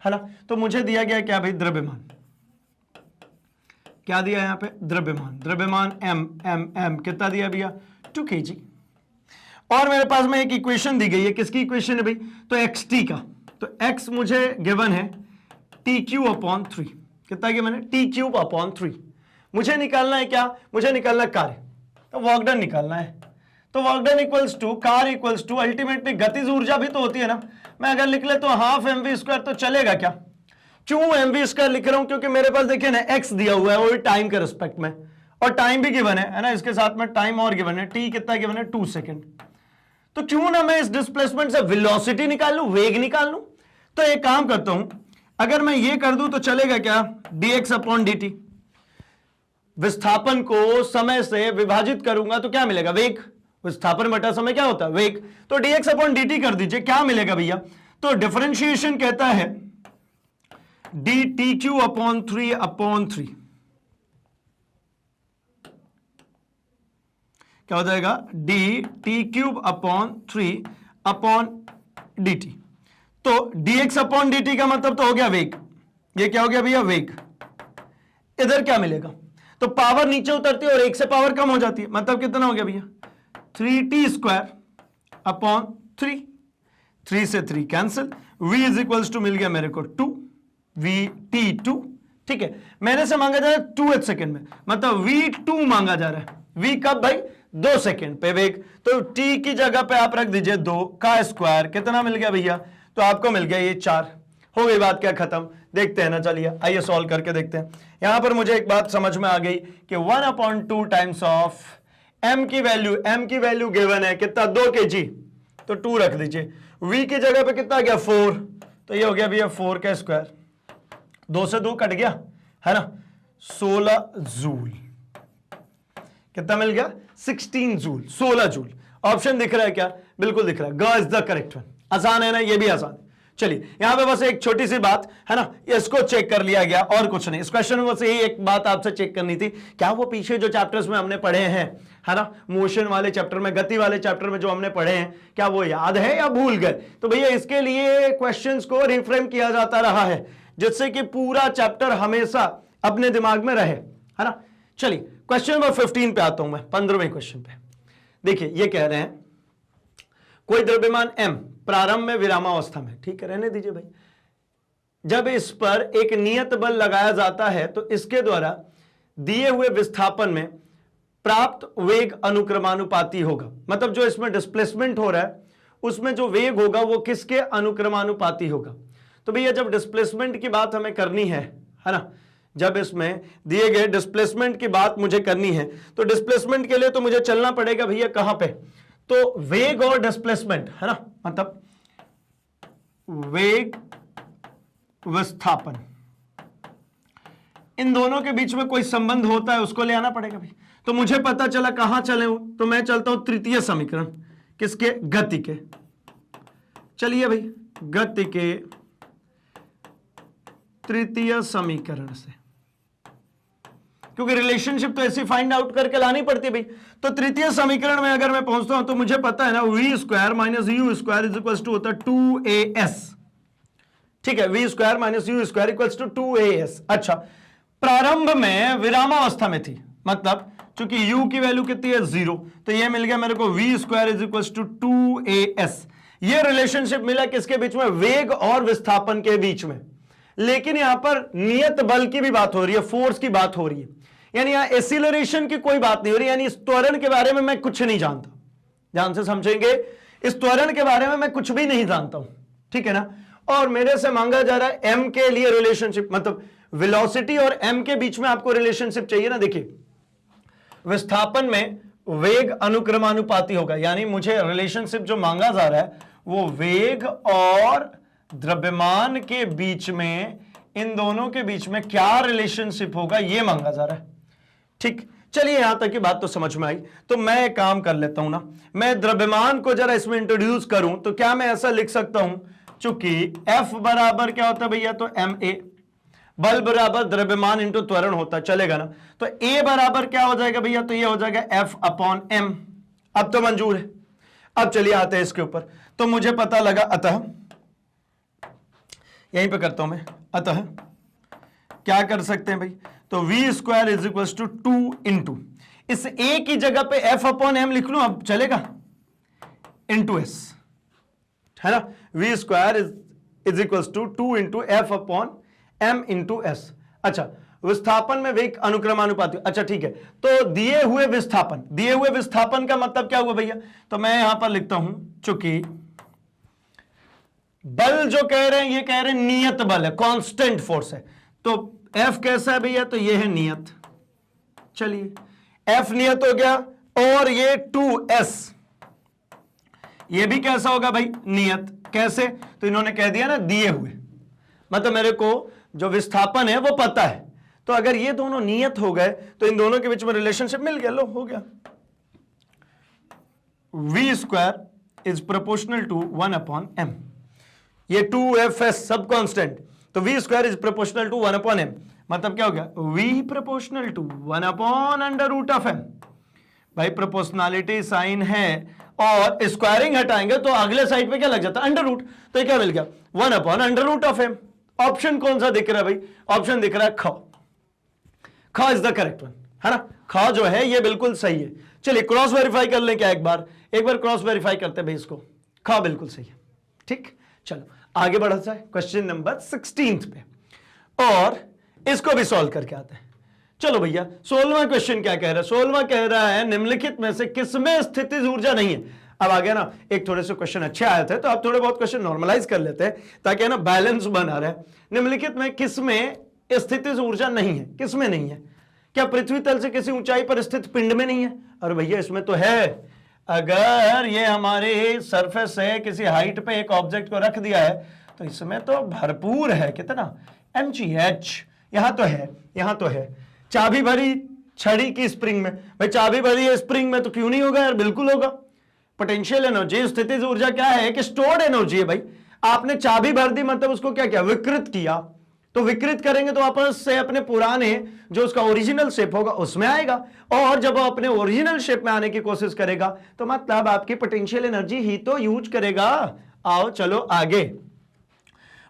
ना, तो मुझे दिया गया क्या भाई? द्रव्यमान। क्या दिया यहां पे? द्रव्यमान m कितना दिया भैया? 2 kg। और मेरे पास में एक इक्वेशन दी गई है, किसकी इक्वेशन है भाई? तो xt का। तो x मुझे गिवन है t³/3। कितना गिवन है? t³/3। मुझे निकालना है क्या? मुझे निकालना कार्य, तो वर्क डन निकालना है। तो वर्क डन इक्वल्स टू कार्य इक्वल्स टू अल्टीमेटली गतिज ऊर्जा भी तो होती है ना। मैं अगर लिख ले तो हाफ mv स्क्वायर, तो चलेगा क्या? क्यों mv स्क्वायर लिख रहा हूं? क्योंकि मेरे पास देखिए ना x दिया हुआ है, वो भी टाइम के रिस्पेक्ट में, और टाइम भी गिवन है ना, इसके साथ में टाइम और गिवन है। t कितना गिवन है? 2 सेकेंड। तो क्यों ना मैं इस डिस्प्लेसमेंट से वेलोसिटी निकाल लूं, वेग निकाल लूं। तो एक काम करता हूं, अगर मैं ये कर दूं तो चलेगा क्या? dx/dt। विस्थापन को समय से विभाजित करूंगा तो क्या मिलेगा? वेग। विस्थापन बटा समय क्या होता है? वेग। तो dx/dt कर दीजिए, क्या मिलेगा भैया? तो डिफरेंशिएशन कहता है dtq/3/3। क्या हो जाएगा? dt3/3/dt। तो dx/dt का मतलब तो हो गया वेग। ये क्या हो गया भैया? वेग। इधर क्या मिलेगा, तो पावर नीचे उतरती है और एक से पावर कम हो जाती है, मतलब कितना हो गया भैया 3t² अपॉन 3, 3 से 3 cancel, v is equals to मिल गया मेरे को 2 vt2, ठीक है। मैंने से मांगा जा रहा है 2h सेकेंड में, मतलब v2 मांगा जा रहा है, v कब भाई 2 सेकेंड पे वेग, तो t की जगह पे आप रख दीजिए 2 का स्क्वायर, कितना मिल गया भैया, तो आपको मिल गया ये 4, हो गई बात क्या खत्म। देखते हैं ना, चलिए आइए सॉल्व करके देखते हैं। यहां पर मुझे एक बात समझ में आ गई कि 1/2 टाइम्स ऑफ m की वैल्यू गिवन है कितना 2 kg, तो 2 रख दीजिए, v की जगह पे कितना गया 4, तो ये हो गया भैया 4 का स्क्वायर, 2 से 2 कट गया है ना, 16 जूल, कितना मिल गया 16 जूल, 16 जूल। ऑप्शन दिख रहा है क्या, बिल्कुल दिख रहा है, ग इज द करेक्ट वन। आसान है ना, ये भी आसान है। चलिए यहां पे बस एक छोटी सी बात है ना, इसको चेक कर लिया गया और कुछ नहीं। इस क्वेश्चन में बस यही एक बात आपसे चेक करनी थी, क्या वो पीछे जो चैप्टर्स में हमने पढ़े हैं है ना, मोशन वाले चैप्टर में, गति वाले चैप्टर में जो हमने पढ़े हैं, क्या वो याद है या भूल गए। तो भैया इसके लिए क्वेश्चंस को रिफ्रेम किया जाता रहा है, जिससे कि पूरा चैप्टर हमेशा अपने दिमाग में रहे, है ना। चलिए क्वेश्चन नंबर 15 पे आता हूं मैं, 15वें क्वेश्चन पे। देखिए ये कह रहे हैं कोई द्रव्यमान m प्रारंभ में विरामावस्था में, ठीक है रहने दीजिए भाई, जब इस पर एक नियत बल लगाया जाता है तो इसके द्वारा दिए हुए विस्थापन में प्राप्त वेग अनुक्रमानुपाती होगा, मतलब जो इसमें डिस्प्लेसमेंट हो रहा है उसमें जो वेग होगा वो किसके अनुक्रमानुपाती होगा। तो भैया जब डिस्प्लेसमेंट की बात हमें करनी है ना, जब इसमें दिए गए डिस्प्लेसमेंट की बात मुझे करनी है, तो डिस्प्लेसमेंट के लिए तो मुझे चलना पड़ेगा भैया कहां पे, तो वेग और डिस्प्लेसमेंट है ना, मतलब वेग विस्थापन, इन दोनों के बीच में कोई संबंध होता है, उसको ले आना पड़ेगा भाई। तो मुझे पता चला कहां चले हूं, तो मैं चलता हूं तृतीय समीकरण, किसके, गति के। चलिए भाई गति के तृतीय समीकरण से, क्योंकि रिलेशनशिप तो ऐसे फाइंड आउट करके लानी पड़ती है भाई। तो तृतीय समीकरण में अगर मैं पहुंचता हूं तो मुझे पता है ना, v square minus u square is equal to होता है 2as, ठीक है, v square minus u square equal to 2as। अच्छा, प्रारंभ में विरामावस्था में थी, मतलब चूंकि u की वैल्यू कितनी है 0, तो ये मिल गया मेरे को v square is equal to 2as। ये रिलेशनशिप मिला किसके बीच में, वेग और विस्थापन के बीच में। लेकिन यहां पर नियत बल की भी बात हो रही है, फोर्स की बात हो रही है, यानी यहां एक्सीलरेशन की कोई बात नहीं हो रही, यानी इस त्वरण के बारे में मैं कुछ नहीं जानता। ध्यान से समझेंगे, इस त्वरण के बारे में मैं कुछ भी नहीं जानता हूं, ठीक है ना। और मेरे से मांगा जा रहा है m के लिए रिलेशनशिप, मतलब वेलोसिटी और m के बीच में आपको रिलेशनशिप चाहिए ना। देखिए विस्थापन में वेग अनुक्रमानुपाती होगा, यानी मुझे रिलेशनशिप जो मांगा जा रहा है वो वेग और द्रव्यमान के बीच में, इन दोनों के बीच में क्या रिलेशनशिप होगा ये मांगा जा रहा है, ठीक। चलिए यहां तक की बात तो समझ में आई। तो मैं एक काम कर लेता हूं ना, मैं द्रव्यमान को जरा इसमें इंट्रोड्यूस करूं, तो क्या मैं ऐसा लिख सकता हूं, चूंकि F बराबर क्या होता है भैया, तो ma, बल बराबर द्रव्यमान इंटू त्वरण होता है, चलेगा ना। तो A बराबर क्या हो जाएगा भैया, तो ये हो जाएगा F अपॉन m। अब तो मंजूर है। अब चलिए आते हैं इसके ऊपर। तो मुझे पता लगा, अतः यहीं पे करता हूं मैं, अतः क्या कर सकते हैं भाई, तो v square is equal to 2 into, इस a की जगह पे f अपॉन m लिख लूं, अब चलेगा, इंटू s, है ना। v square is equal to 2 इंटू f upon m into s। अच्छा, विस्थापन में वेग अनुक्रमानुपाती, अच्छा ठीक है। तो दिए हुए विस्थापन का मतलब क्या हुआ भैया, तो मैं यहां पर लिखता हूं, चूंकि बल जो कह रहे हैं ये कह रहे हैं नियत बल है, कांस्टेंट फोर्स है, तो F कैसा है भैया, तो ये है नियत। चलिए F नियत हो गया, और ये 2s ये भी कैसा होगा भाई, नियत। कैसे, तो इन्होंने कह दिया ना दिए हुए, मतलब मेरे को जो विस्थापन है वो पता है, तो अगर ये दोनों नियत हो गए तो इन दोनों के बीच में रिलेशनशिप मिल गया, लो हो गया। v square is proportional to 1 upon m, ये 2fs सब कांस्टेंट, तो v square is proportional to 1 upon m, मतलब क्या हो गया, v proportional to 1 upon under root of m। भाई प्रोपोर्शनलिटी साइन है, और स्क्वायरिंग हटाएंगे तो अगले साइड पे क्या लग जाता है, अंडर रूट, तो ये क्या मिल गया, 1 upon under root of m। Option कौन सा दिख रहा है भाई, ऑप्शन दिख रहा है ख। ख इज द करेक्ट वन, है ना, ख जो है ये बिल्कुल सही है। चलिए क्रॉस वेरीफाई कर लें क्या, एक बार क्रॉस वेरीफाई करते हैं भाई इसको, ख बिल्कुल सही है। ठीक, चलो आगे बढ़ा जाए क्वेश्चन नंबर 16 पे, और इसको भी सॉल्व करके आते हैं। चलो भैया 16वां क्वेश्चन क्या कह रहा है, 16वां कह रहा है निम्नलिखित में से किसमें स्थितिज ऊर्जा नहीं है। अब आ गया ना, एक थोड़े से क्वेश्चन अच्छे आए थे तो अब थोड़े बहुत क्वेश्चन नॉर्मलाइज कर लेते हैं ताकि ना बैलेंस बना रहे। निम्नलिखित में किसमें स्थितिज ऊर्जा नहीं है, किसमें नहीं है? क्या पृथ्वी तल से किसी ऊंचाई पर स्थित पिंड में नहीं है? अरे भैया इसमें तो है, अगर ये हमारे सरफेस है, किसी हाइट पे एक ऑब्जेक्ट को रख दिया है तो इसमें तो भरपूर है, कितना mgh, यहां तो है, यहां तो है। चाबी भरी छड़ी की स्प्रिंग में, भाई चाबी भरी है स्प्रिंग में तो क्यों नहीं होगा यार, बिल्कुल होगा। पोटेंशियल एनर्जी, स्थितिज ऊर्जा क्या है कि स्टोर्ड एनर्जी है भाई। आपने चाबी भर दी मतलब उसको क्या किया, विकृत किया, तो विकृत करेंगे तो वापस से अपने पुराने जो उसका ओरिजिनल शेप होगा उसमें आएगा, और जब वो अपने ओरिजिनल शेप में आने की कोशिश करेगा तो मतलब आपकी पोटेंशियल एनर्जी ही तो यूज करेगा। आओ चलो आगे।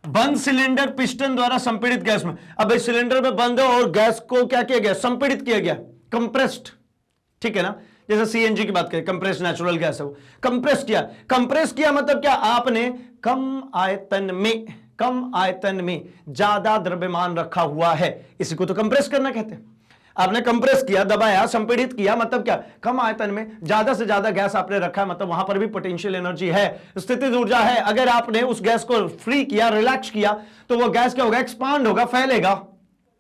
बंद सिलेंडर पिस्टन द्वारा संपीड़ित गैस में, अब भाई सिलेंडर में बंद है और गैस को क्या किया गया, संपीड़ित किया गया, कंप्रेस्ड, ठीक है ना। जैसे सीएनजी की बात करें, कंप्रेस्ड नेचुरल गैस है वो, कंप्रेस किया। कंप्रेस किया मतलब क्या, आपने कम आयतन में ज्यादा द्रव्यमान रखा हुआ है, इसी को तो कंप्रेस करना कहते हैं। आपने कंप्रेस किया, दबाया, संपीड़ित किया, मतलब क्या, कम आयतन में ज्यादा से ज्यादा गैस आपने रखा है, मतलब वहां पर भी पोटेंशियल एनर्जी है, स्थितिज ऊर्जा है। अगर आपने उस गैस को फ्री किया, रिलैक्स किया, तो वो गैस क्या होगा, एक्सपांड होगा, फैलेगा,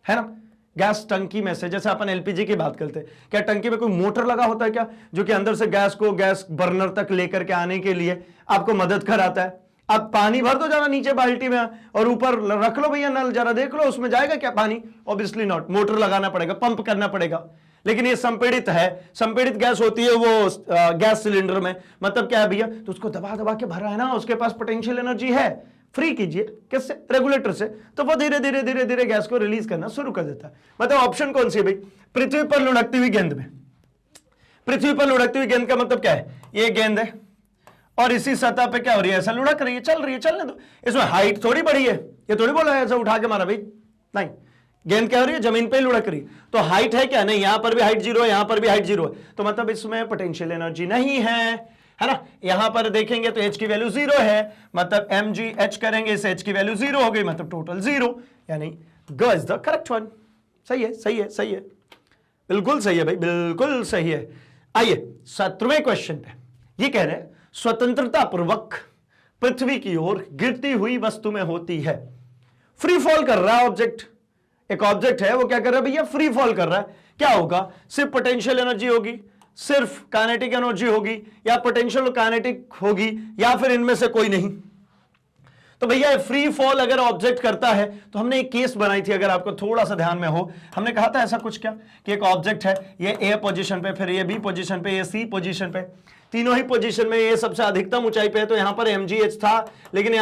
है ना। गैस टंकी में से, जैसे अपन एलपीजी की बात करते हैं, क्या टंकी में कोई मोटर लगा होता है क्या, जो कि अंदर से गैस को गैस बर्नर तक लेकर के आने के लिए आपको मदद कराता है। अब पानी भर दो जरा नीचे बाल्टी में और ऊपर रख लो भैया नल, जरा देख लो उसमें जाएगा क्या पानी, ऑब्वियसली नॉट, मोटर लगाना पड़ेगा, पंप करना पड़ेगा। लेकिन ये संपीड़ित है, संपीड़ित गैस होती है वो गैस सिलेंडर में, मतलब क्या है भैया, तो उसको दबा दबा के भरा है ना, उसके पास पोटेंशियल एनर्जी है, फ्री कीजिए, किससे, रेगुलेटर से, तो वो धीरे धीरे धीरे धीरे गैस को रिलीज करना शुरू कर देता है। मतलब ऑप्शन कौन सी है भाई, पृथ्वी पर लुढ़कती हुई गेंद में। पृथ्वी पर लुढ़कती हुई गेंद का मतलब क्या है, ये गेंद है और इसी सतह पे क्या हो रही है, ऐसा लुढ़क रही है, चल रही है, चलने दो, इसमें हाइट थोड़ी बड़ी है, ये थोड़ी बोला है ऐसा उठा के मारा भाई, नहीं, गेंद क्या हो रही है, जमीन पे ही लुढ़क रही है, तो हाइट है क्या, नहीं, यहां पर भी हाइट 0 है, यहां पर भी हाइट 0 है, तो मतलब इसमें पोटेंशियल एनर्जी नहीं है ना। यहां पर देखेंगे तो h की वैल्यू 0 है, मतलब mgh करेंगे, इस h की वैल्यू 0 हो गई, मतलब टोटल 0, यानी ग इज द करेक्ट वन। सही है, सही है, सही है, बिल्कुल सही है भाई, बिल्कुल सही है। आइए 17वें क्वेश्चन पे, ये कह रहे हैं स्वतंत्रता पूर्वक पृथ्वी की ओर गिरती हुई वस्तु में होती है। फ्री फॉल कर रहा है ऑब्जेक्ट, एक ऑब्जेक्ट है वो क्या कर रहा है भैया, फ्री फॉल कर रहा है, क्या होगा, सिर्फ पोटेंशियल एनर्जी होगी, सिर्फ काइनेटिक एनर्जी होगी, या पोटेंशियल और काइनेटिक होगी, या फिर इनमें से कोई नहीं। तो भैया फ्री फॉल अगर ऑब्जेक्ट करता है तो हमने एक केस बनाई थी, अगर आपको थोड़ा सा ध्यान में हो, हमने कहा था ऐसा कुछ क्या कि एक ऑब्जेक्ट है, ये ए पोजीशन पे, फिर ये बी पोजीशन पे, ये सी पोजीशन पे, तीनों ही पोजीशन में ये सबसे अधिकतम ऊंचाई पे है, तो यहां पर mgh था, लेकिन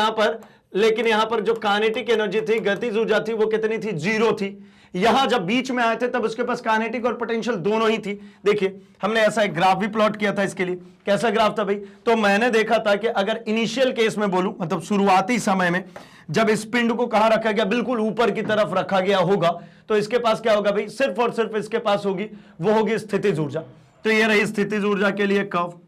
यहां पर जो काइनेटिक एनर्जी थी, गतिज ऊर्जा थी, वो कितनी थी, 0 थी। यहां जब बीच में आए थे तब उसके पास काइनेटिक और पोटेंशियल दोनों ही थी। देखिए हमने ऐसा एक ग्राफ भी प्लॉट किया था इसके लिए, कैसा ग्राफ था भाई, तो मैंने देखा था कि अगर इनिशियल केस में बोलूं, मतलब शुरुआती समय में जब इस पिंड को कहां रखा गया, बिल्कुल ऊपर की तरफ रखा गया होगा, तो इसके पास क्या होगा भाई, सिर्फ और सिर्फ इसके पास होगी, वो होगी स्थितिज ऊर्जा। तो ये रही स्थितिज ऊर्जा के लिए कर्व,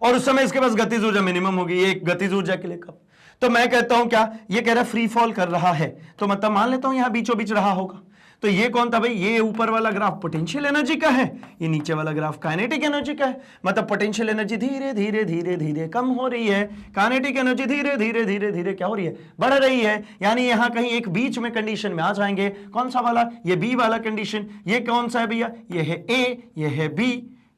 और उस समय इसके पास गतिज ऊर्जा मिनिमम होगी, ये गतिज ऊर्जा के लिए कर्व। तो मैं कहता हूं क्या, ये कह रहा है फ्री फॉल कर रहा है, तो मतलब मान लेता हूं यहां बीचों बीच रहा होगा। तो ये कौन था भाई, ये ऊपर वाला ग्राफ पोटेंशियल एनर्जी का है, ये नीचे वाला ग्राफ काइनेटिक एनर्जी का है। मतलब पोटेंशियल एनर्जी धीरे धीरे धीरे धीरे कम हो रही है, काइनेटिक एनर्जी धीरे धीरे धीरे धीरे क्या हो रही है, बढ़ रही है। यानी यहां कहीं एक बीच में कंडीशन में आ जाएंगे, कौन सा वाला, ये बी वाला कंडीशन। ये कौन सा है भैया, ये है ए, ये है बी।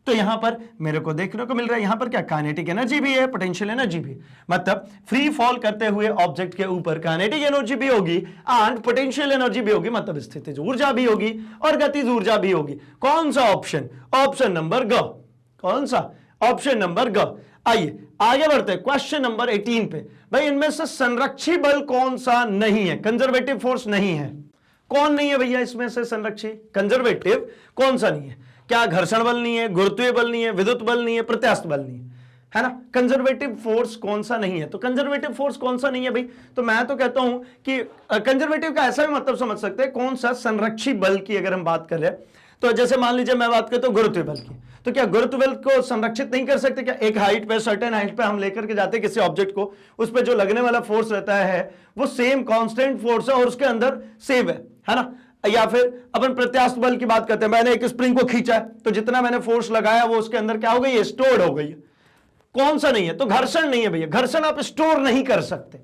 तो यहां पर मेरे को देखने को मिल रहा है, यहां पर क्या काइनेटिक एनर्जी भी है, पोटेंशियल एनर्जी भी, मतलब फ्री फॉल करते हुए ऑब्जेक्ट के ऊपर काइनेटिक एनर्जी भी होगी एंड पोटेंशियल एनर्जी भी होगी, मतलब स्थितिज ऊर्जा भी होगी और गतिज ऊर्जा भी होगी। कौन सा ऑप्शन, ऑप्शन नंबर ग, कौन सा, ऑप्शन नंबर ग। आइए आगे बढ़ते हैं क्वेश्चन नंबर 18 पे। भाई इनमें से संरक्षी बल कौन सा नहीं है, कंजर्वेटिव फोर्स नहीं है, कौन नहीं है भैया इसमें से संरक्षी, कंजर्वेटिव कौन सा नहीं है, क्या घर्षण बल नहीं है, गुरुत्वीय बल नहीं है, विद्युत बल नहीं है, प्रत्यास्थ बल नहीं है ना। कंजर्वेटिव फोर्स कौन सा नहीं है, तो कंजर्वेटिव फोर्स कौन सा नहीं है भाई, तो मैं तो कहता हूं कि कंजर्वेटिव का ऐसा भी मतलब समझ सकते हैं, कौन सा संरक्षी बल की अगर हम बात कर रहे हैं, तो जैसे मान लीजिए मैं बात करता हूं गुरुत्व बल की, तो क्या गुरुत्व बल को संरक्षित नहीं कर सकते क्या? एक हाइट पे, सर्टेन हाइट पे हम लेकर के जाते हैं किसी ऑब्जेक्ट को, उस पर जो लगने वाला फोर्स रहता है वो सेम कांस्टेंट फोर्स है और उसके अंदर सेव है ना। या फिर अपन प्रत्यास्थ बल की बात करते हैं, मैंने एक स्प्रिंग को खींचा है तो जितना मैंने फोर्स लगाया वो उसके अंदर क्या हो गई है, स्टोर्ड हो गई है। कौन सा नहीं है, तो घर्षण नहीं है भैया, घर्षण आप स्टोर नहीं कर सकते,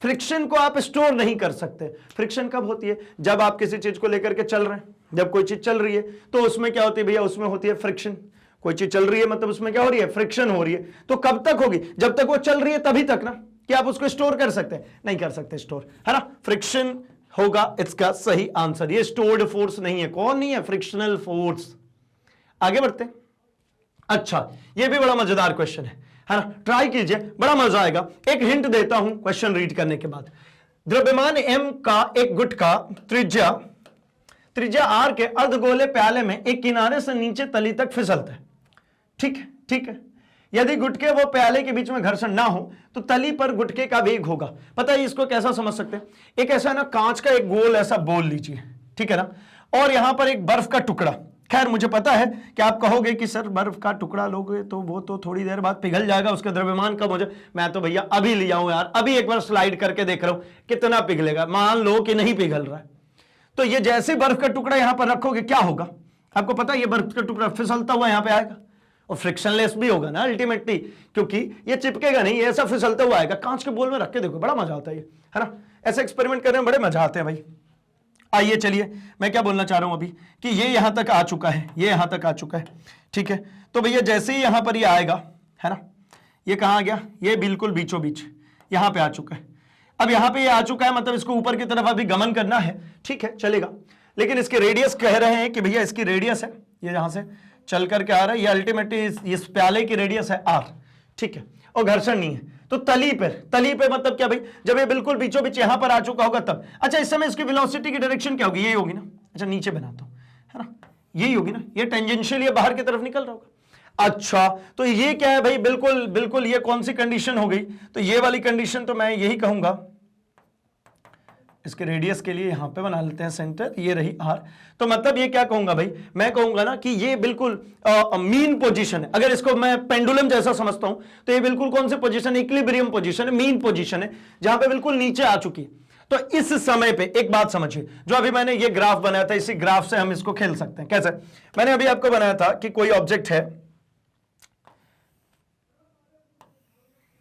फ्रिक्शन को आप स्टोर नहीं कर सकते। फ्रिक्शन कब होती है, जब आप किसी चीज को लेकर के चल रहे हैं, जब कोई चीज चल रही है तो उसमें क्या होती है भैया, उसमें होती है फ्रिक्शन। कोई चीज चल रही है मतलब उसमें क्या हो रही है, फ्रिक्शन हो रही है। तो कब तक होगी, जब तक वो चल रही है तभी तक ना, कि आप उसको स्टोर कर सकते हैं, नहीं कर सकते स्टोर, है ना। फ्रिक्शन होगा इसका सही आंसर, ये स्टोर्ड फोर्स नहीं है। कौन नहीं है, फ्रिक्शनल फोर्स। आगे बढ़ते हैं। अच्छा, ये भी बड़ा मजेदार क्वेश्चन है ना, ट्राई कीजिए, बड़ा मजा आएगा। एक हिंट देता हूं क्वेश्चन रीड करने के बाद। द्रव्यमान m का एक गुटका त्रिज्या r के अर्धगोले प्याले में एक किनारे से नीचे तली तक फिसलता है। ठीक है, ठीक है। यदि गुटके व प्याले के बीच में घर्षण ना हो तो तली पर गुटके का वेग होगा। पता है इसको कैसा समझ सकते हैं, एक ऐसा ना कांच का एक गोल ऐसा बोल लीजिए, ठीक है ना, और यहां पर एक बर्फ का टुकड़ा। खैर मुझे पता है कि आप कहोगे कि सर बर्फ का टुकड़ा लोगे तो वो तो थोड़ी देर बाद पिघल जाएगा, उसका द्रव्यमान कम हो जाए। मैं तो भैया अभी लिया हूं यार, अभी एक बार स्लाइड करके देख रहा हूं कितना पिघलेगा। मान लो कि नहीं पिघल रहा है, तो ये जैसे बर्फ का टुकड़ा यहां पर रखोगे क्या होगा, आपको पता है ये बर्फ का टुकड़ा फिसलता हुआ यहां पे आएगा और फ्रिक्शनलेस भी होगा ना अल्टीमेटली, क्योंकि ये चिपकेगा नहीं, ये ऐसा फिसलता हुआ आएगा। कांच के बोल में रख के देखो, बड़ा मजा आता है ये, है ना। ऐसे एक्सपेरिमेंट करने में बड़े मजा आते हैं भाई। आइए चलिए, मैं क्या बोलना चाह रहा हूं अभी कि ये यहां तक आ चुका है, ये यहां तक आ चुका है, ठीक है। तो भैया जैसे ही यहां पर ये आएगा, है ना, ये कहां आ गया, ये बिल्कुल बीचों बीच यहां पे आ चुका है। अब यहां पे ये आ चुका है, मतलब इसको ऊपर की तरफ अभी गमन करना है, ठीक है, चलेगा। लेकिन इसके रेडियस कह रहे हैं कि भैया इसकी रेडियस है, ये यहां से चल करके आ रहा है, ये अल्टीमेटली इस प्याले की रेडियस है r, ठीक है, और घर्षण नहीं है। तो तली पे मतलब क्या भाई, जब ये बिल्कुल बीचों बीच यहां पर आ चुका होगा तब। अच्छा, इस समय इसकी वेलोसिटी की डायरेक्शन क्या होगी, यही होगी ना। अच्छा, नीचे बनाता हूं, है ना, यही होगी ना, ये टेंजेंशियल ये बाहर की तरफ निकल रहा होगा। अच्छा, तो ये क्या है भाई, बिल्कुल बिल्कुल ये कौन सी कंडीशन हो गई, तो ये वाली कंडीशन तो मैं यही कहूंगा, इसके रेडियस के लिए यहां पे बना लेते हैं सेंटर, ये रही r। तो मतलब ये क्या कहूंगा भाई, मैं कहूंगा ना कि ये बिल्कुल मीन पोजीशन है। अगर इसको मैं पेंडुलम जैसा समझता हूं तो ये बिल्कुल कौन सी पोजीशन है, इक्विलिब्रियम पोजीशन है, मीन पोजीशन है, जहां पे बिल्कुल नीचे आ चुकी है। तो इस समय पे एक बात समझिए, जो अभी मैंने ये ग्राफ बनाया था, इसी ग्राफ से हम इसको खेल सकते हैं। कैसे, मैंने अभी आपको बनाया था कि कोई ऑब्जेक्ट है,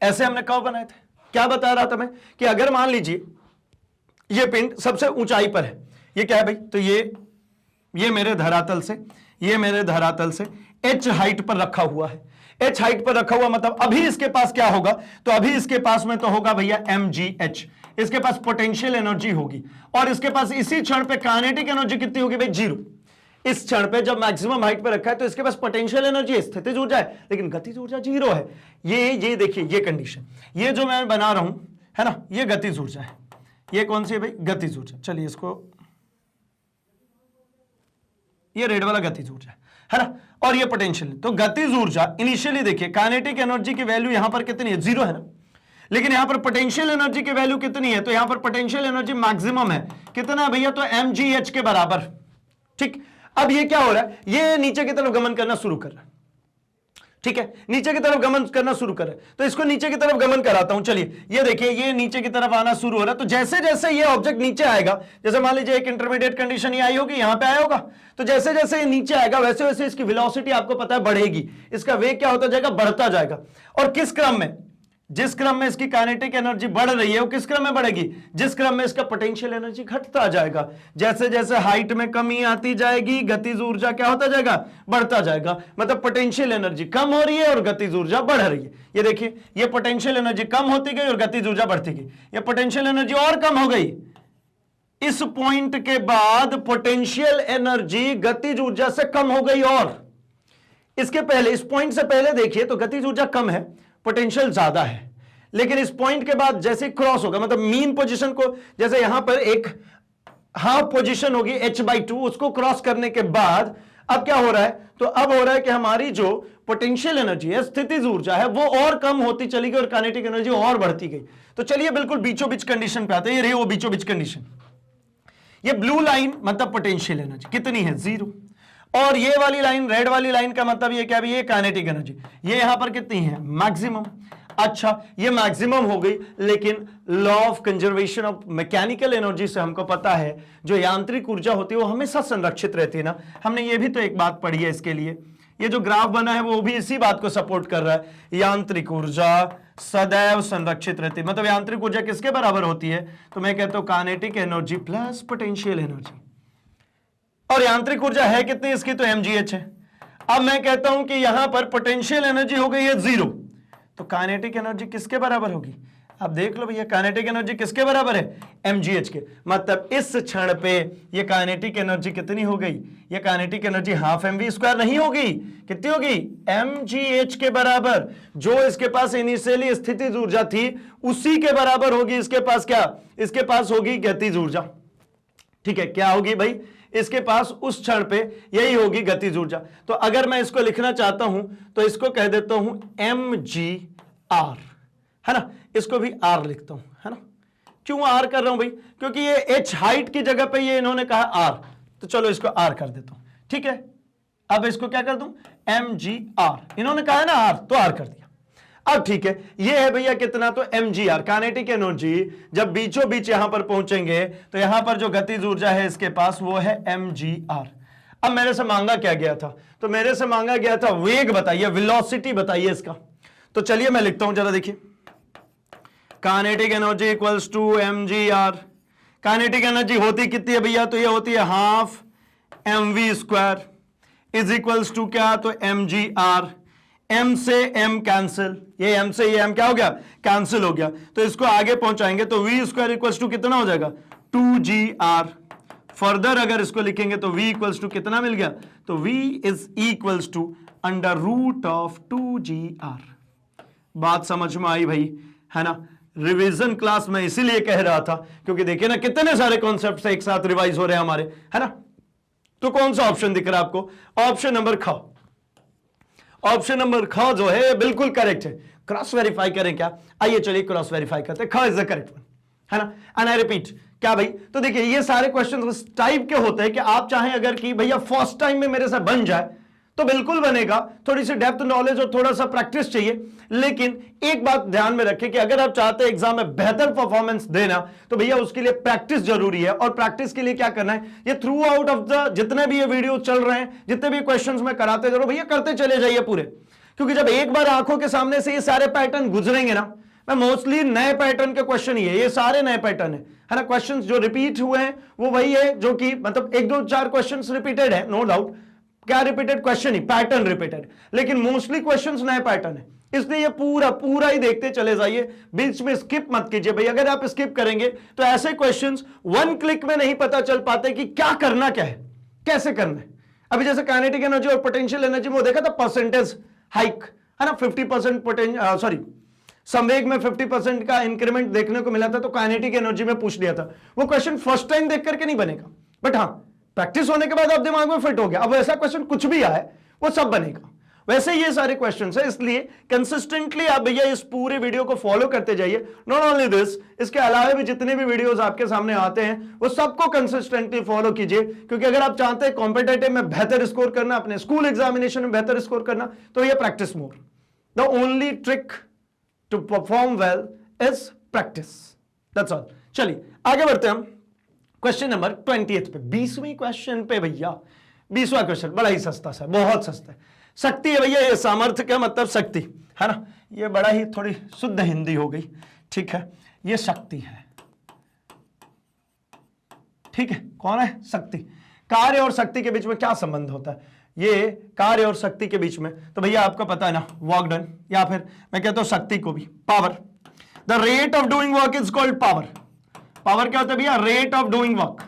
ऐसे हमने कर्व बनाए थे। क्या बता रहा था मैं कि अगर मान लीजिए ये पिंड सबसे ऊंचाई पर है, ये क्या है भाई, तो ये मेरे धरातल से, ये मेरे धरातल से h हाइट पर रखा हुआ है। h हाइट पर रखा हुआ मतलब अभी इसके पास क्या होगा, तो अभी इसके पास में तो होगा भैया mgh, इसके पास पोटेंशियल एनर्जी होगी, और इसके पास इसी क्षण पे काइनेटिक एनर्जी कितनी होगी भाई, 0। इस क्षण पे जब मैक्सिमम हाइट पे रखा है तो इसके पास पोटेंशियल एनर्जी, स्थितिज ऊर्जा है, लेकिन गतिज ऊर्जा 0 है। ये देखिए, ये कंडीशन, ये जो मैं बना रहा हूं, है ना, ये गतिज ऊर्जा है। ये कौन सी है भाई, गतिज ऊर्जा। चलिए इसको, ये रेड वाला गतिज ऊर्जा है ना, और ये पोटेंशियल। तो गतिज ऊर्जा इनिशियली देखिए, काइनेटिक एनर्जी की वैल्यू यहां पर कितनी है, 0 है ना, लेकिन यहां पर पोटेंशियल एनर्जी की वैल्यू कितनी है, तो यहां पर पोटेंशियल एनर्जी मैक्सिमम है, कितना है भैया, तो mgh के बराबर। ठीक, अब ये क्या हो रहा है, ये नीचे की तरफ गमन करना शुरू कर रहा है, ठीक है, नीचे की तरफ गमन करना शुरू करे, तो इसको नीचे की तरफ गमन कराता हूं। चलिए ये देखिए, ये नीचे की तरफ आना शुरू हो रहा है। तो जैसे जैसे ये ऑब्जेक्ट नीचे आएगा, जैसे मान लीजिए एक इंटरमीडिएट कंडीशन ये आई होगी, यहां पे आया होगा, तो जैसे जैसे ये नीचे आएगा वैसे वैसे इसकी वेलोसिटी आपको पता है बढ़ेगी, इसका वेग क्या होता जाएगा, बढ़ता जाएगा। और किस क्रम में, जिस क्रम में इसकी काइनेटिक एनर्जी बढ़ रही है वो किस क्रम में बढ़ेगी, जिस क्रम में इसका पोटेंशियल एनर्जी घटता जाएगा। जैसे जैसे हाइट में कमी आती जाएगी, गतिज ऊर्जा क्या होता जाएगा, बढ़ता जाएगा। मतलब पोटेंशियल एनर्जी कम हो रही है और गतिज ऊर्जा बढ़ रही है। ये देखिए, ये पोटेंशियल एनर्जी कम होती गई और गतिज ऊर्जा बढ़ती गई। ये पोटेंशियल एनर्जी और कम हो गई, इस पॉइंट के बाद पोटेंशियल एनर्जी गतिज ऊर्जा से कम हो गई, और इसके पहले, इस पॉइंट से पहले देखिए तो गतिज ऊर्जा कम है, पोटेंशियल ज्यादा है। लेकिन इस पॉइंट के बाद जैसे क्रॉस होगा, मतलब मीन पोजीशन को, जैसे यहां पर एक हाफ पोजीशन होगी h/2, उसको क्रॉस करने के बाद अब क्या हो रहा है, तो अब हो रहा है कि हमारी जो पोटेंशियल एनर्जी है, स्थितिज ऊर्जा है, वो और कम होती चली गई और काइनेटिक एनर्जी और बढ़ती गई। तो चलिए बिल्कुल बीचों बीच कंडीशन पे आते हैं। ये रही वो बीचों बीच कंडीशन। ये ब्लू लाइन मतलब पोटेंशियल एनर्जी कितनी है, 0। और ये वाली लाइन, रेड वाली लाइन का मतलब ये क्या, ये काइनेटिक एनर्जी, ये यहां पर कितनी है, मैक्सिमम। अच्छा, ये मैक्सिमम हो गई, लेकिन law of conservation of mechanical energy से हमको पता है जो यांत्रिक ऊर्जा होती है वो हमेशा संरक्षित रहती है ना। हमने ये भी तो एक बात पढ़ी है इसके लिए, ये जो ग्राफ बना है वो भी इसी बात को सपोर्ट कर रहा है। यांत्रिक ऊर्जा सदैव संरक्षित रहती है, मतलब यांत्रिक ऊर्जा किसके बराबर होती है, तो मैं कहता हूं kinetic energy plus potential energy. और यांत्रिक ऊर्जा है कितनी इसकी, तो mgh है। अब मैं कहता हूं कि यहां पर पोटेंशियल एनर्जी हो गई है 0, तो काइनेटिक एनर्जी किसके बराबर होगी, अब देख लो भैया, काइनेटिक एनर्जी किसके बराबर है, mgh के। मतलब इस क्षण पे ये काइनेटिक एनर्जी कितनी हो गई, ये काइनेटिक एनर्जी हाफ mv² नहीं होगी, कितनी होगी, mgh के बराबर। जो इसके पास इनिशियली स्थितिज ऊर्जा थी उसी के बराबर होगी इसके पास, क्या इसके पास होगी गतिज ऊर्जा। ठीक है, क्या होगी भाई, इसके पास उस क्षण पे यही होगी गतिज ऊर्जा। तो अगर मैं इसको लिखना चाहता हूं तो इसको कह देता हूं mgr, है ना, इसको भी r लिखता हूं, है ना। क्यों r कर रहा हूं भाई, क्योंकि ये h हाइट की जगह पे ये इन्होंने कहा r, तो चलो इसको r कर देता हूं। ठीक है, अब इसको क्या कर दूं, mgr, इन्होंने कहा है ना r, तो r कर दिया। अब ठीक है, ये है भैया कितना, तो mgr काइनेटिक एनर्जी। जब बीचों बीच यहां पर पहुंचेंगे तो यहां पर जो गतिज ऊर्जा है इसके पास वो है mgr। अब मेरे से मांगा क्या गया था, तो मेरे से मांगा गया था वेग बताइए, वेलोसिटी बताइए इसका। तो चलिए मैं लिखता हूं, जरा देखिए, kinetic energy equals to mgr। Kinetic energy होती कितनी है भैया, तो ये होती है half mv² is equals to क्या, तो mgr। m से m कैंसिल, ये m से ये m क्या हो गया, कैंसिल हो गया। तो इसको आगे पहुंचाएंगे तो v² इक्वल्स टू कितना हो जाएगा, 2gr। फर्दर अगर इसको लिखेंगे तो v इक्वल्स टू कितना मिल गया, तो v is equals to under root of 2gr। बात समझ में आई भाई, है ना। रिवीजन क्लास में इसीलिए कह रहा था क्योंकि देखिए ना कितने सारे कॉन्सेप्ट्स एक साथ रिवाइज हो रहे हैं हमारे, है ना। तो कौन सा ऑप्शन दिख रहा है आपको, ऑप्शन नंबर ख। ऑप्शन नंबर ख जो है बिल्कुल करेक्ट है। क्रॉस वेरीफाई करें क्या, आइए चलिए क्रॉस वेरीफाई करते हैं। ख इज द करेक्ट वन, है ना। एंड आई रिपीट, क्या भाई, तो देखिए ये सारे क्वेश्चन उस टाइप के होते हैं कि आप चाहें अगर कि भैया फर्स्ट टाइम में मेरे से बन जाए तो बिल्कुल बनेगा, थोड़ी सी डेप्थ नॉलेज और थोड़ा सा प्रैक्टिस चाहिए। लेकिन एक बात ध्यान में रखें कि अगर आप चाहते हैं एग्जाम में बेहतर परफॉर्मेंस देना तो भैया उसके लिए प्रैक्टिस जरूरी है। और प्रैक्टिस के लिए क्या करना है, ये थ्रू आउट ऑफ द जितने भी ये वीडियो चल रहे हैं, जितने भी क्वेश्चंस में कराते जरूर भैया करते चले जाइए पूरे, क्योंकि जब एक बार आंखों के सामने से ये सारे पैटर्न गुजरेंगे ना, मैं मोस्टली नए पैटर्न के क्वेश्चन ही है, ये सारे नए पैटर्न है ना। क्वेश्चंस जो रिपीट हुए हैं वो वही है जो कि मतलब 1 2 4 क्वेश्चंस रिपीटेड है, नो डाउट। क्या रिपीटेड क्वेश्चन ही, पैटर्न रिपीटेड, लेकिन मोस्टली क्वेश्चंस नए पैटर्न है। इसलिए ये पूरा ही देखते चले जाइए, बीच में स्किप मत कीजिए भाई। अगर आप स्किप करेंगे तो ऐसे क्वेश्चंस 1 क्लिक में नहीं पता चल पाते कि क्या करना क्या है, कैसे करना है। अभी जैसे काइनेटिक एनर्जी और पोटेंशियल एनर्जी में देखा था परसेंटेज हाइक, है ना, 50% संवेग में 50% का इंक्रीमेंट देखने को मिला था, तो काइनेटिक एनर्जी में पूछ लिया था। वो क्वेश्चन फर्स्ट टाइम देख करके नहीं बनेगा, बट हाँ प्रैक्टिस होने के बाद आप दिमाग में फिट हो गया, अब ऐसा क्वेश्चन कुछ भी आए वो सब बनेगा। वैसे ये सारे क्वेश्चंस है, इसलिए कंसिस्टेंटली आप भैया इस पूरे वीडियो को फॉलो करते जाइए। नॉट ओनली दिस, इसके अलावा भी जितने भी वीडियोस आपके सामने आते हैं वो सबको कंसिस्टेंटली फॉलो कीजिए, क्योंकि अगर आप चाहते हैं कॉम्पिटिटिव में बेहतर स्कोर करना, अपने स्कूल एग्जामिनेशन में बेहतर स्कोर करना, तो ये practice more. The only trick to perform well is practice, that's all. चलिए आगे बढ़ते हैं हम क्वेश्चन नंबर 20 पे, 20वीं क्वेश्चन पे भैया। 20वां क्वेश्चन बड़ा ही सस्ता सा, बहुत सस्ता है। शक्ति है भैया, ये सामर्थ्य का मतलब शक्ति, है ना। ये बड़ा ही थोड़ी शुद्ध हिंदी हो गई, ठीक है। ये शक्ति है, ठीक है। कौन है, शक्ति। कार्य और शक्ति के बीच में क्या संबंध होता है, ये कार्य और शक्ति के बीच में, तो भैया आपको पता है ना, वर्क डन, या फिर मैं कहता हूं शक्ति को भी power. The rate of doing work is called power. Power क्या होता है भैया, रेट ऑफ डूइंग वर्क।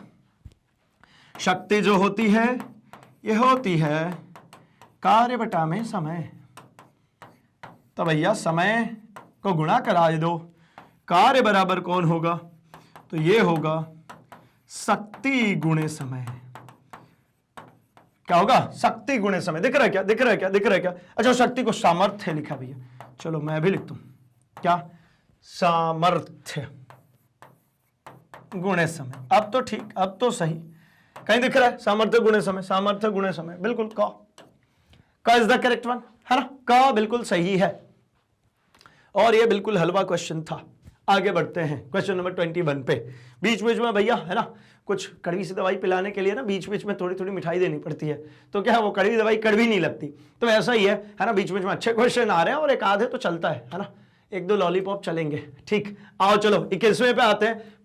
शक्ति जो होती है ये होती है कार्य बटा में समय। तो भैया समय को गुणा करा दो, कार्य बराबर कौन होगा, तो ये होगा शक्ति गुणे समय। क्या होगा, शक्ति गुणे समय। दिख रहा है क्या, दिख रहा है क्या, दिख रहा है क्या? अच्छा, शक्ति को सामर्थ्य लिखा भैया, चलो मैं भी लिख दूं, क्या, सामर्थ्य गुणे समय। अब तो ठीक, अब तो सही, कहीं दिख रहा है सामर्थ्य गुणे समय, सामर्थ्य गुणे समय, बिल्कुल का इज द करेक्ट वन, है ना, का बिल्कुल सही है। और ये बिल्कुल हलवा क्वेश्चन था। आगे बढ़ते हैं क्वेश्चन नंबर 21 पे। बीच बीच में भैया, है ना, कुछ कड़वी सी दवाई पिलाने के लिए ना बीच बीच में थोड़ी थोड़ी मिठाई देनी पड़ती है, तो क्या वो कड़वी दवाई कड़वी नहीं लगती, तो ऐसा ही है ना, बीच बीच में अच्छे क्वेश्चन आ रहे हैं और एक आधे तो चलता है ना, एक दो लॉलीपॉप चलेंगे। ठीक, आओ चलो 21वें पे आते हैं।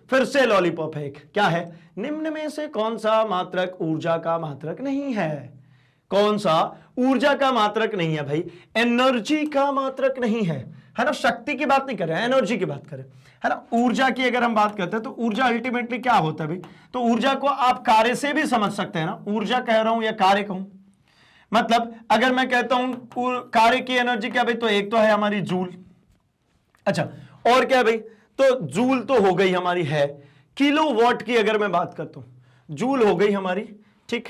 फिर से लॉलीपॉप है एक, क्या है, निम्न में से कौन सा मात्रक ऊर्जा का मात्रक नहीं है? कौन सा ऊर्जा का मात्रक नहीं है भाई? एनर्जी का मात्रक नहीं है ना, शक्ति की बात नहीं कर रहे हैं, एनर्जी की बात करें, है ना। ऊर्जा की अगर हम बात करते हैं तो ऊर्जा अल्टीमेटली क्या होता है भाई? तो ऊर्जा को आप कार्य से भी समझ सकते हैं ना, ऊर्जा कह रहा हूं या कार्य कहूं, मतलब अगर मैं कहता हूं कार्य की एनर्जी क्या भाई, तो एक तो है हमारी जूल, अच्छा, और क्या भाई, तो जूल तो हो गई हमारी है। किलोवाट की अगर मैं बात करता हूं, जूल हो गई हमारी, ठीक।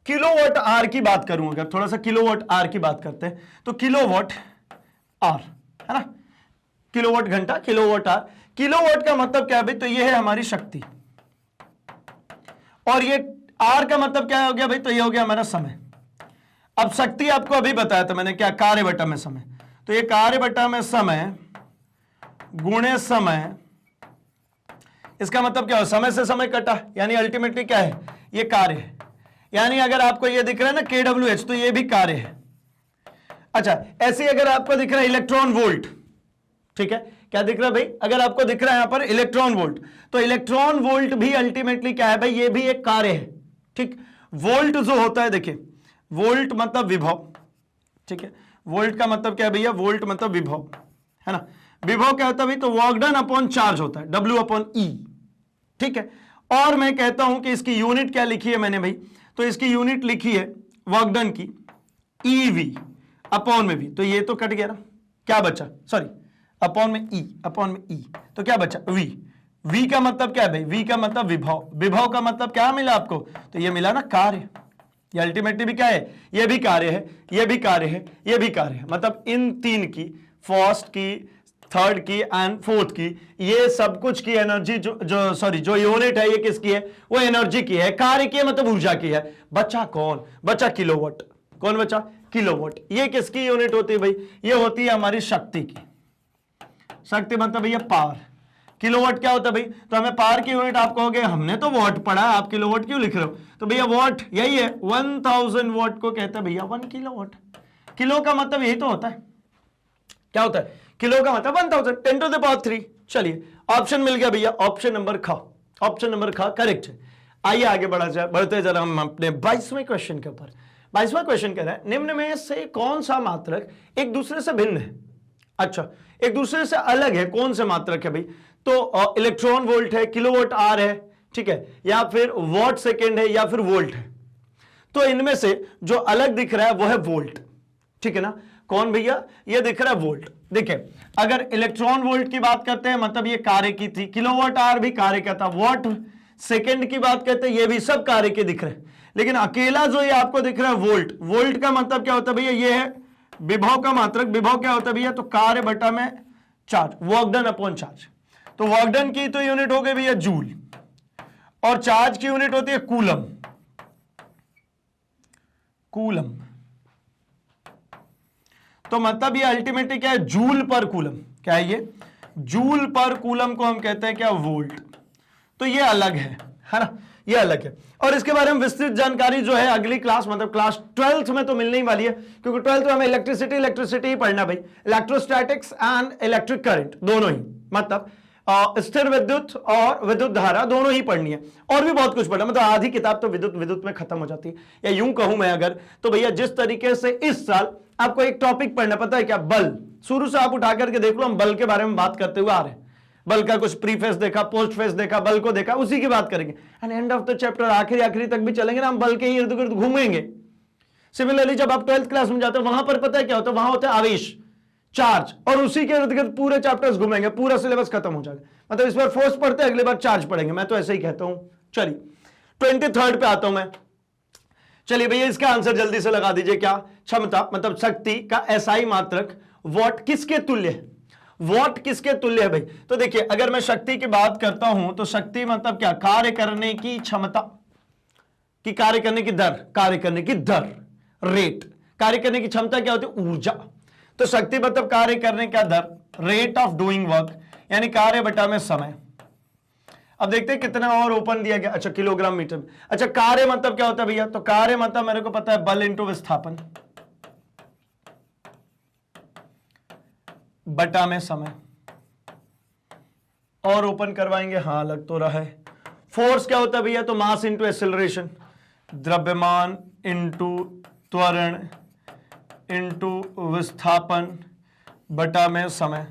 किलोवाट आर की बात करूं, अगर थोड़ा सा किलोवाट आर की बात करते हैं, तो किलोवाट आर, है ना, किलोवाट घंटा, किलोवाट आर। किलोवाट का मतलब क्या है भाई, तो ये है हमारी शक्ति, और ये आर का मतलब क्या हो गया भाई, तो ये हो गया हमारा समय। अब शक्ति आपको अभी बताया था मैंने, क्या, कार्य बटा में समय, तो ये कार्य बटा में समय गुणे समय, इसका मतलब क्या हो, समय से समय कटा, यानी अल्टीमेटली क्या है, ये कार्य है। यानी अगर आपको ये दिख रहा है ना KWH, तो ये भी कार्य है। अच्छा, ऐसे अगर आपको दिख रहा है इलेक्ट्रॉन वोल्ट, ठीक है, क्या दिख रहा है भाई, अगर आपको दिख रहा है यहां पर इलेक्ट्रॉन वोल्ट, तो इलेक्ट्रॉन वोल्ट भी अल्टीमेटली क्या है भाई, ये भी एक कार्य है, ठीक। वोल्ट जो होता है, देखिए, वोल्ट मतलब विभव, ठीक है, वोल्ट का मतलब क्या है भैया, वोल्ट मतलब विभव, है ना। विभव क्या होता है भाई, तो वर्क डन अपॉन चार्ज होता है, W/E, ठीक है। और मैं कहता हूं कि इसकी यूनिट क्या लिखी है मैंने भाई, तो इसकी यूनिट लिखी है वर्क डन की EV अपॉन में V, तो ये तो कट गया ना, क्या बचा, सॉरी, अपॉन में E, तो क्या बचा V का मतलब क्या है भाई, V का मतलब विभव, विभव का मतलब क्या मिला आपको, तो ये मिला ना कार्य। ये अल्टीमेटली भी क्या है, ये भी कार्य है, ये भी कार्य है, ये भी कार्य है, मतलब इन तीन की, फर्स्ट की, थर्ड की एंड फोर्थ की, ये सब कुछ की एनर्जी जो यूनिट है, ये किसकी है, वो एनर्जी की है, कार्य की है, मतलब ऊर्जा की है। बचा कौन, बचा किलोवाट, कौन बचा, किलोवाट। ये किसकी यूनिट होती है भाई, ये होती है हमारी शक्ति की, शक्ति मतलब भैया पावर। किलोवाट क्या होता है भाई, तो हमें पावर की यूनिट आप कहोगे हमने तो वॉट पढ़ा, आप किलोवाट क्यों लिख रहे हो, तो भैया वॉट यही है, 1000 वॉट को कहते हैं भैया 1 किलोवाट। किलो का मतलब यही तो होता है, क्या होता है, किलो का मतलब 1000, 10 to the power 3। चलिए, ऑप्शन मिल गया भैया, ऑप्शन नंबर ख, ऑप्शन नंबर ख करेक्ट है। आइए आगे बढ़ते जरा हम अपने 22वें क्वेश्चन के ऊपर। 22वां क्वेश्चन कह रहा है, निम्न में से कौन सा मात्रक एक दूसरे से भिन्न है? अच्छा, एक दूसरे से अलग है, कौन से मात्रक है भाई, तो इलेक्ट्रॉन वोल्ट है, किलोवाट आर है, ठीक है, या फिर वॉट सेकेंड है, या फिर वोल्ट है। तो इनमें से जो अलग दिख रहा है वो है वोल्ट, ठीक है ना। कौन भैया, ये दिख रहा है वोल्ट। देखिए, अगर इलेक्ट्रॉन वोल्ट की बात करते हैं, मतलब ये कार्य की थी, किलोवाट आर भी कार्य का था, वॉट सेकेंड की बात करते हैं, ये भी सब कार्य के दिख रहे हैं। लेकिन अकेला जो ये आपको दिख रहा है वोल्ट, वोल्ट का मतलब क्या होता है भैया, ये है विभव का मात्रक। विभव क्या होता है भैया, तो कार्य बटा में charge, work done upon charge. तो वर्क डन की तो यूनिट हो गई भैया जूल, और चार्ज की यूनिट होती है कूलम, कूलम। तो मतलब ये अल्टीमेटली क्या है, जूल पर कूलम, क्या है ये, जूल पर कूलम को हम कहते हैं क्या, वोल्ट। तो ये अलग है ना, ये अलग है। और इसके बारे में विस्तृत जानकारी जो है अगली क्लास, मतलब क्लास 12th में तो मिलने ही वाली है, क्योंकि 12th में हमें इलेक्ट्रिसिटी ही पढ़ना भाई, इलेक्ट्रोस्टैटिक्स एंड इलेक्ट्रिक करंट दोनों ही, मतलब स्थिर विद्युत और विद्युत धारा दोनों ही पढ़नी है। और भी बहुत कुछ पढ़ना, मतलब आधी किताब तो विद्युत में खत्म हो जाती है। या यूं कहूं मैं अगर, तो भैया जिस तरीके से इस साल आपको एक टॉपिक पढ़ना, पता है क्या, बल। शुरू से आप उठा करके देख लो, हम बल के बारे में बात करते हुए आ रहे हैं। बल का कुछ प्री फेस देखा, पोस्ट फेस देखा, बल को देखा, उसी की बात करेंगे। And end of the chapter आखिरी तक भी चलेंगे ना, हम बल के ही इर्द गिर्द घूमेंगे। सिमिलरली जब आप 12th क्लास में जाते हो, वहां पर पता है क्या होता है, वहां होता है आवेश, चार्ज, और उसी के इर्द गिर्द पूरे चैप्टर्स घूमेंगे, पूरा सिलेबस खत्म हो जाएगा। मतलब इस बार फोर्स पढ़ते हैं, अगली बार चार्ज पढ़ेंगे, मैं तो ऐसे ही कहता हूं। चलिए 23rd पे आता हूं मैं। चलिए भैया इसका आंसर जल्दी से लगा दीजिए, क्या क्षमता मतलब शक्ति का एसआई मात्रक वॉट किसके तुल्य है, वॉट किसके तुल्य है भाई। तो देखिए अगर मैं शक्ति की बात करता हूं तो शक्ति मतलब क्या, कार्य करने की क्षमता की, कार्य करने की दर, कार्य करने की दर रेट, कार्य करने की क्षमता क्या होती है, ऊर्जा। तो शक्ति मतलब कार्य करने का दर, रेट ऑफ डूइंग वर्क यानी कार्य बटा में समय। अब देखते हैं कितना और ओपन दिया गया, अच्छा किलोग्राम मीटर में। अच्छा कार्य मतलब क्या होता है भैया, तो कार्य मतलब मेरे को पता है बल इंटू विस्थापन बटा में समय, और ओपन करवाएंगे, हाँ लग तो रहा है। फोर्स क्या होता है भैया, तो मास इंटू एक्सेलरेशन, द्रव्यमान इंटू त्वरण इंटू विस्थापन बटा में समय।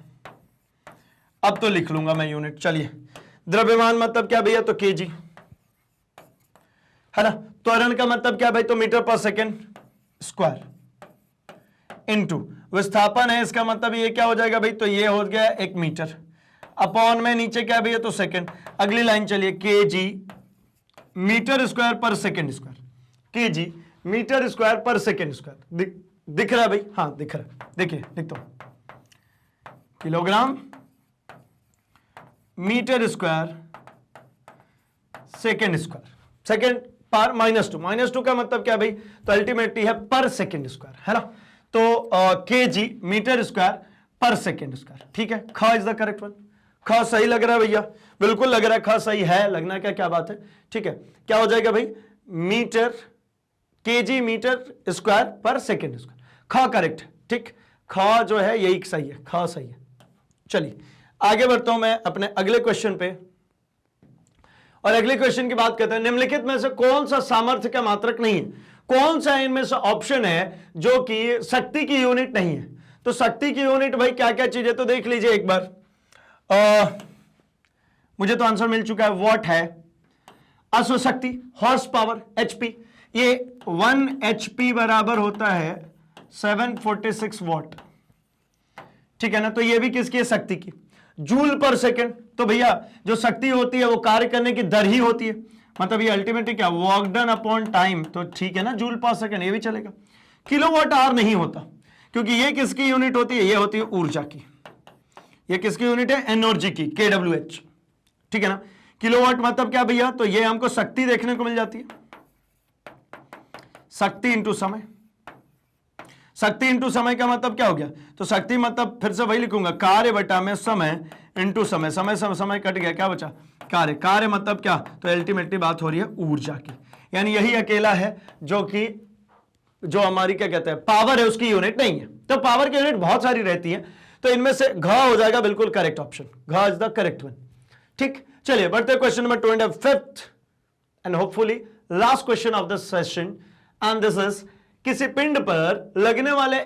अब तो लिख लूंगा मैं यूनिट, चलिए द्रव्यमान मतलब क्या भैया, तो केजी है ना। त्वरण का मतलब क्या भाई, तो मीटर पर सेकेंड स्क्वायर इंटू विस्थापन है, इसका मतलब ये क्या हो जाएगा भाई, तो ये हो गया 1 मीटर अपॉन में नीचे क्या भैया, तो सेकेंड। अगली लाइन चलिए, केजी मीटर स्क्वायर पर second square, kg metre square पर सेकेंड स्क्वायर। दिख रहा है भाई, हाँ दिख रहा है, देखिए लिखता हूं, kilogram metre square second square, second पर -2 का मतलब क्या भाई, तो अल्टीमेटली है पर सेकेंड स्क्वायर, है ना। तो केजी मीटर स्क्वायर पर सेकेंड स्क्वायर, ठीक है। ख इज द करेक्ट वन, ख सही लग रहा है भैया, बिल्कुल लग रहा है, ख सही है, लगना क्या बात है, ठीक है। क्या हो जाएगा भाई, मीटर केजी मीटर स्क्वायर पर सेकेंड स्क्वायर, ख करेक्ट है, ठीक। ख जो है यही सही है, ख सही है। चलिए आगे बढ़ता हूं मैं अपने अगले क्वेश्चन पे, और अगले क्वेश्चन की बात करते हैं। निम्नलिखित में से कौन सा सामर्थ्य का मात्रक नहीं है, कौन सा इनमें से ऑप्शन है जो कि शक्ति की यूनिट नहीं है। तो शक्ति की यूनिट भाई क्या क्या चीज है, तो देख लीजिए एक बार। मुझे तो आंसर मिल चुका है, वॉट है, अश्वशक्ति हॉर्स पावर एचपी, ये 1 HP बराबर होता है 746 वॉट, ठीक है ना। तो ये भी किसकी है, शक्ति की। जूल पर सेकेंड, तो भैया जो शक्ति होती है वो कार्य करने की दर ही होती है, मतलब ये अल्टीमेटली क्या, वर्क डन अपॉन टाइम, तो ठीक है ना, जूल पर सेकेंड ये भी चलेगा। किलोवाट आवर नहीं होता, क्योंकि ये किसकी यूनिट होती है, ये होती है ऊर्जा की, ये किसकी यूनिट है, एनर्जी की, KWH, ठीक है ना। किलोवाट मतलब क्या भैया, तो ये हमको शक्ति देखने को मिल जाती है, शक्ति इंटू समय। शक्ति इंटू समय का मतलब क्या हो गया, तो शक्ति मतलब फिर से वही लिखूंगा, कार्य बटा में समय इंटू समय, समय कट गया, क्या बचा, कार्य। कार्य मतलब क्या, तो अल्टीमेटली बात हो रही है ऊर्जा की, यानी यही अकेला है जो कि जो हमारी क्या कहते हैं पावर है, उसकी यूनिट नहीं है। तो पावर की यूनिट बहुत सारी रहती है, तो इनमें से घ हो जाएगा बिल्कुल करेक्ट ऑप्शन, घ इज द करेक्ट वन, ठीक। चलिए बढ़ते question number 25 and hopefully last question of the session, and this is, किसी पिंड पर लगने वाले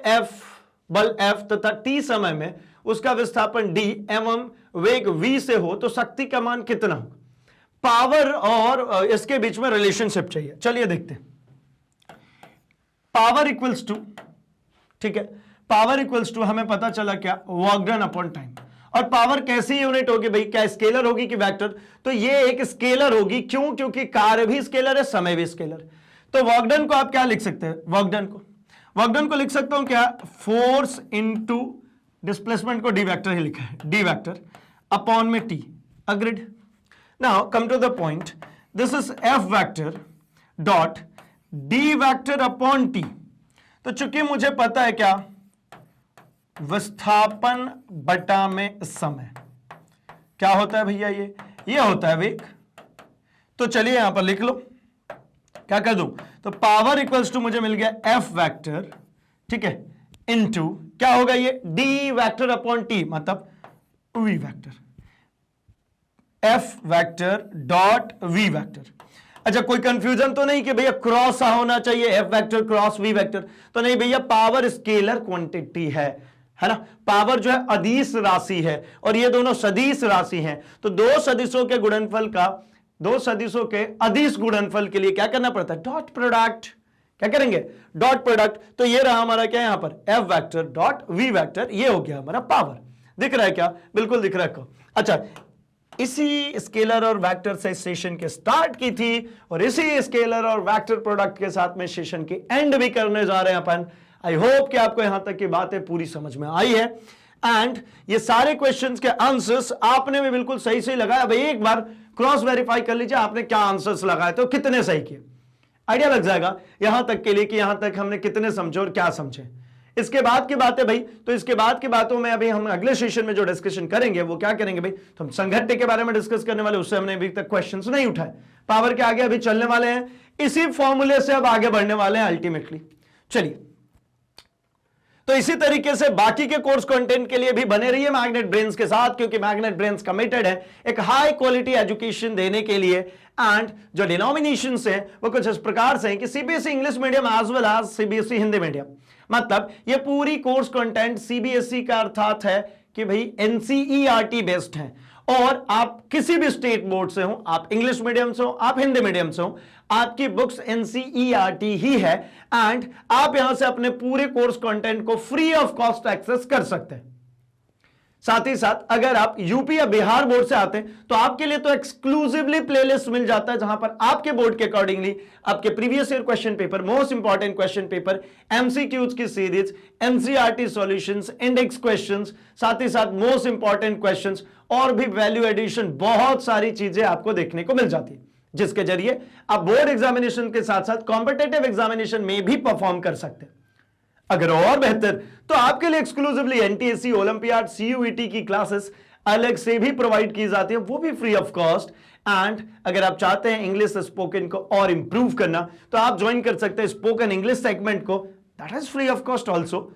बल F तथा t समय में उसका विस्थापन d एवं वेग v से हो तो शक्ति का मान कितना होगा। पावर और इसके बीच में रिलेशनशिप चाहिए, चलिए देखते हैं। पावर इक्वल्स टू, ठीक है, पावर इक्वल्स टू हमें पता चला क्या, वर्क डन अपॉन टाइम। और पावर कैसी यूनिट होगी भाई, क्या स्केलर होगी कि वेक्टर, तो ये एक स्केलर होगी, क्यों, क्योंकि कार्य भी स्केलर है, समय भी स्केलर। तो वर्क डन को आप क्या लिख सकते हैं, वर्क डन को लिख सकता हूं क्या, फोर्स इनटू डिस्प्लेसमेंट को डी वेक्टर ही लिखा है, डी वेक्टर अपॉन में T, agreed. Now come to the point, this is F vector dot D vector upon T. तो चूंकि मुझे पता है क्या, विस्थापन बटा में समय क्या होता है भैया, ये होता है वेग। तो चलिए यहां पर लिख लो, क्या कर दूं, तो पावर इक्वल्स टू मुझे मिल गया एफ वेक्टर, ठीक है, इनटू क्या होगा ये, डी वेक्टर अपॉन टी, मतलब V vector, F vector dot V vector. अच्छा कोई कंफ्यूजन तो नहीं कि भैया क्रॉस होना चाहिए, F vector cross V vector, तो नहीं भैया, पावर स्केलर क्वांटिटी है ना। पावर जो है अदिश राशि है और ये दोनों सदिश राशि हैं, तो दो सदिशों के गुणनफल का, दो सदिशों के अदिश गुणनफल के लिए क्या करना पड़ता है, डॉट प्रोडक्ट। क्या करेंगे, डॉट प्रोडक्ट। तो ये रहा हमारा क्या, यहां पर F vector dot V vector, ये हो गया हमारा पावर। दिख रहा है क्या, बिल्कुल दिख रहा है। अच्छा इसी स्केलर और वेक्टर से सेशन के स्टार्ट की थी और इसी स्केलर और वेक्टर प्रोडक्ट के साथ में सेशन की एंड भी करने जा रहे हैं अपन। आई होप कि आपको यहां तक की बातें पूरी समझ में आई है एंड ये सारे क्वेश्चंस के आंसर्स आपने भी बिल्कुल सही सही लगाया। भाई एक बार क्रॉस वेरीफाई कर लीजिए आपने क्या आंसर्स लगाए तो कितने सही किए, आइडिया लग जाएगा यहां तक के लिए कि यहां तक हमने कितने समझे और क्या समझे। इसके बाद की बातें भाई, तो इसके बाद की बातों में अभी हम अगले सेशन में जो डिस्कशन करेंगे वो क्या करेंगे भाई, तो हम संघट्य के बारे में डिस्कस करने वाले, उससे हमने अभी तक क्वेश्चंस नहीं उठाए। पावर के आगे अभी चलने वाले हैं, इसी फॉर्मूले से अब आगे बढ़ने वाले हैं अल्टीमेटली। चलिए, तो इसी तरीके से बाकी के कोर्स कंटेंट के लिए भी बने रहिए मैग्नेट ब्रेन्स के साथ, क्योंकि मैग्नेट ब्रेन्स कमिटेड है एक हाई क्वालिटी एजुकेशन देने के लिए। एंड जो डिनोमिनेशंस है वो कुछ इस प्रकार से हैं कि CBSE English medium as well as CBSE Hindi medium, मतलब ये पूरी कोर्स कंटेंट सीबीएसई का अर्थात है कि भाई एनसीईआरटी बेस्ड है। और आप किसी भी स्टेट बोर्ड से हो, आप इंग्लिश मीडियम से हो, आप हिंदी मीडियम से हो, आपकी बुक्स एनसीईआरटी ही है एंड आप यहां से अपने पूरे कोर्स कंटेंट को फ्री ऑफ कॉस्ट एक्सेस कर सकते हैं। साथ ही साथ अगर आप यूपी या बिहार बोर्ड से आते हैं तो आपके लिए तो एक्सक्लूसिवली प्लेलिस्ट मिल जाता है, जहां पर आपके बोर्ड के अकॉर्डिंगली आपके previous year question paper, most important question paper, MCQs की series, NCERT solutions, index questions, साथ ही साथ मोस्ट इंपॉर्टेंट क्वेश्चंस और भी वैल्यू एडिशन, बहुत सारी चीजें आपको देखने को मिल जाती है, जिसके जरिए आप बोर्ड एग्जामिनेशन के साथ साथ कॉम्पिटेटिव एग्जामिनेशन में भी परफॉर्म कर सकते हैं। अगर और बेहतर तो आपके लिए एक्सक्लूसिवली एनटीएससी, ओलंपियाड, सीयूईटी की क्लासेस अलग से भी प्रोवाइड की जाती है, वो भी फ्री ऑफ कॉस्ट। एंड अगर आप चाहते हैं इंग्लिश स्पोकन को और इंप्रूव करना तो आप ज्वाइन कर सकते हैं स्पोकन इंग्लिश सेगमेंट को, that is free of cost also.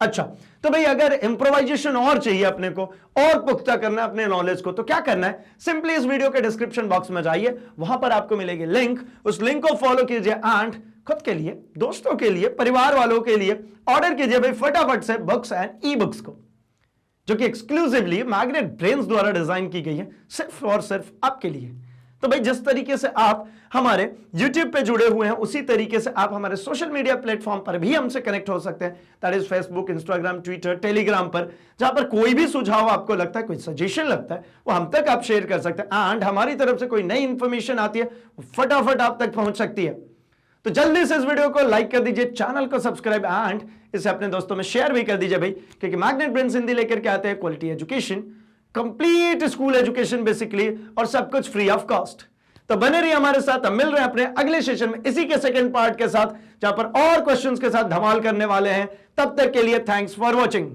अच्छा, तो भाई अगर इंप्रोवाइजेशन और चाहिए अपने को और पुख्ता करना है अपने नॉलेज को, तो क्या करना है, सिंपली इस वीडियो के डिस्क्रिप्शन बॉक्स में जाइए, वहां पर आपको मिलेगी लिंक, उस लिंक को फॉलो कीजिए एंड खुद के लिए, दोस्तों के लिए, परिवार वालों के लिए ऑर्डर कीजिए भाई फटाफट से बुक्स एंड ई बुक्स को, जो कि एक्सक्लूसिवली मैग्नेट ब्रेन्स द्वारा डिजाइन की गई है सिर्फ और सिर्फ आपके लिए। तो भाई जिस तरीके से आप हमारे YouTube पे जुड़े हुए हैं उसी तरीके से आप हमारे सोशल मीडिया प्लेटफॉर्म पर भी हमसे कनेक्ट हो सकते हैं, that is Facebook, Instagram, Twitter, Telegram पर, जहां पर कोई भी सुझाव आपको लगता है, कोई सजेशन लगता है, वो हम तक आप शेयर कर सकते हैं एंड हमारी तरफ से कोई नई इंफॉर्मेशन आती है वो फटाफट आप तक पहुंच सकती है। तो जल्दी से इस वीडियो को लाइक कर दीजिए, चैनल को सब्सक्राइब एंड इसे अपने दोस्तों में शेयर भी कर दीजिए भाई, क्योंकि मैग्नेट ब्रेन्स हिंदी लेकर के आते हैं quality education, complete school education basically, और सब कुछ फ्री ऑफ कॉस्ट। तो बने रहिए हमारे साथ, हम मिल रहे हैं अपने अगले सेशन में इसी के सेकंड पार्ट के साथ, जहां पर और क्वेश्चंस के साथ धमाल करने वाले हैं। तब तक के लिए थैंक्स फॉर वॉचिंग।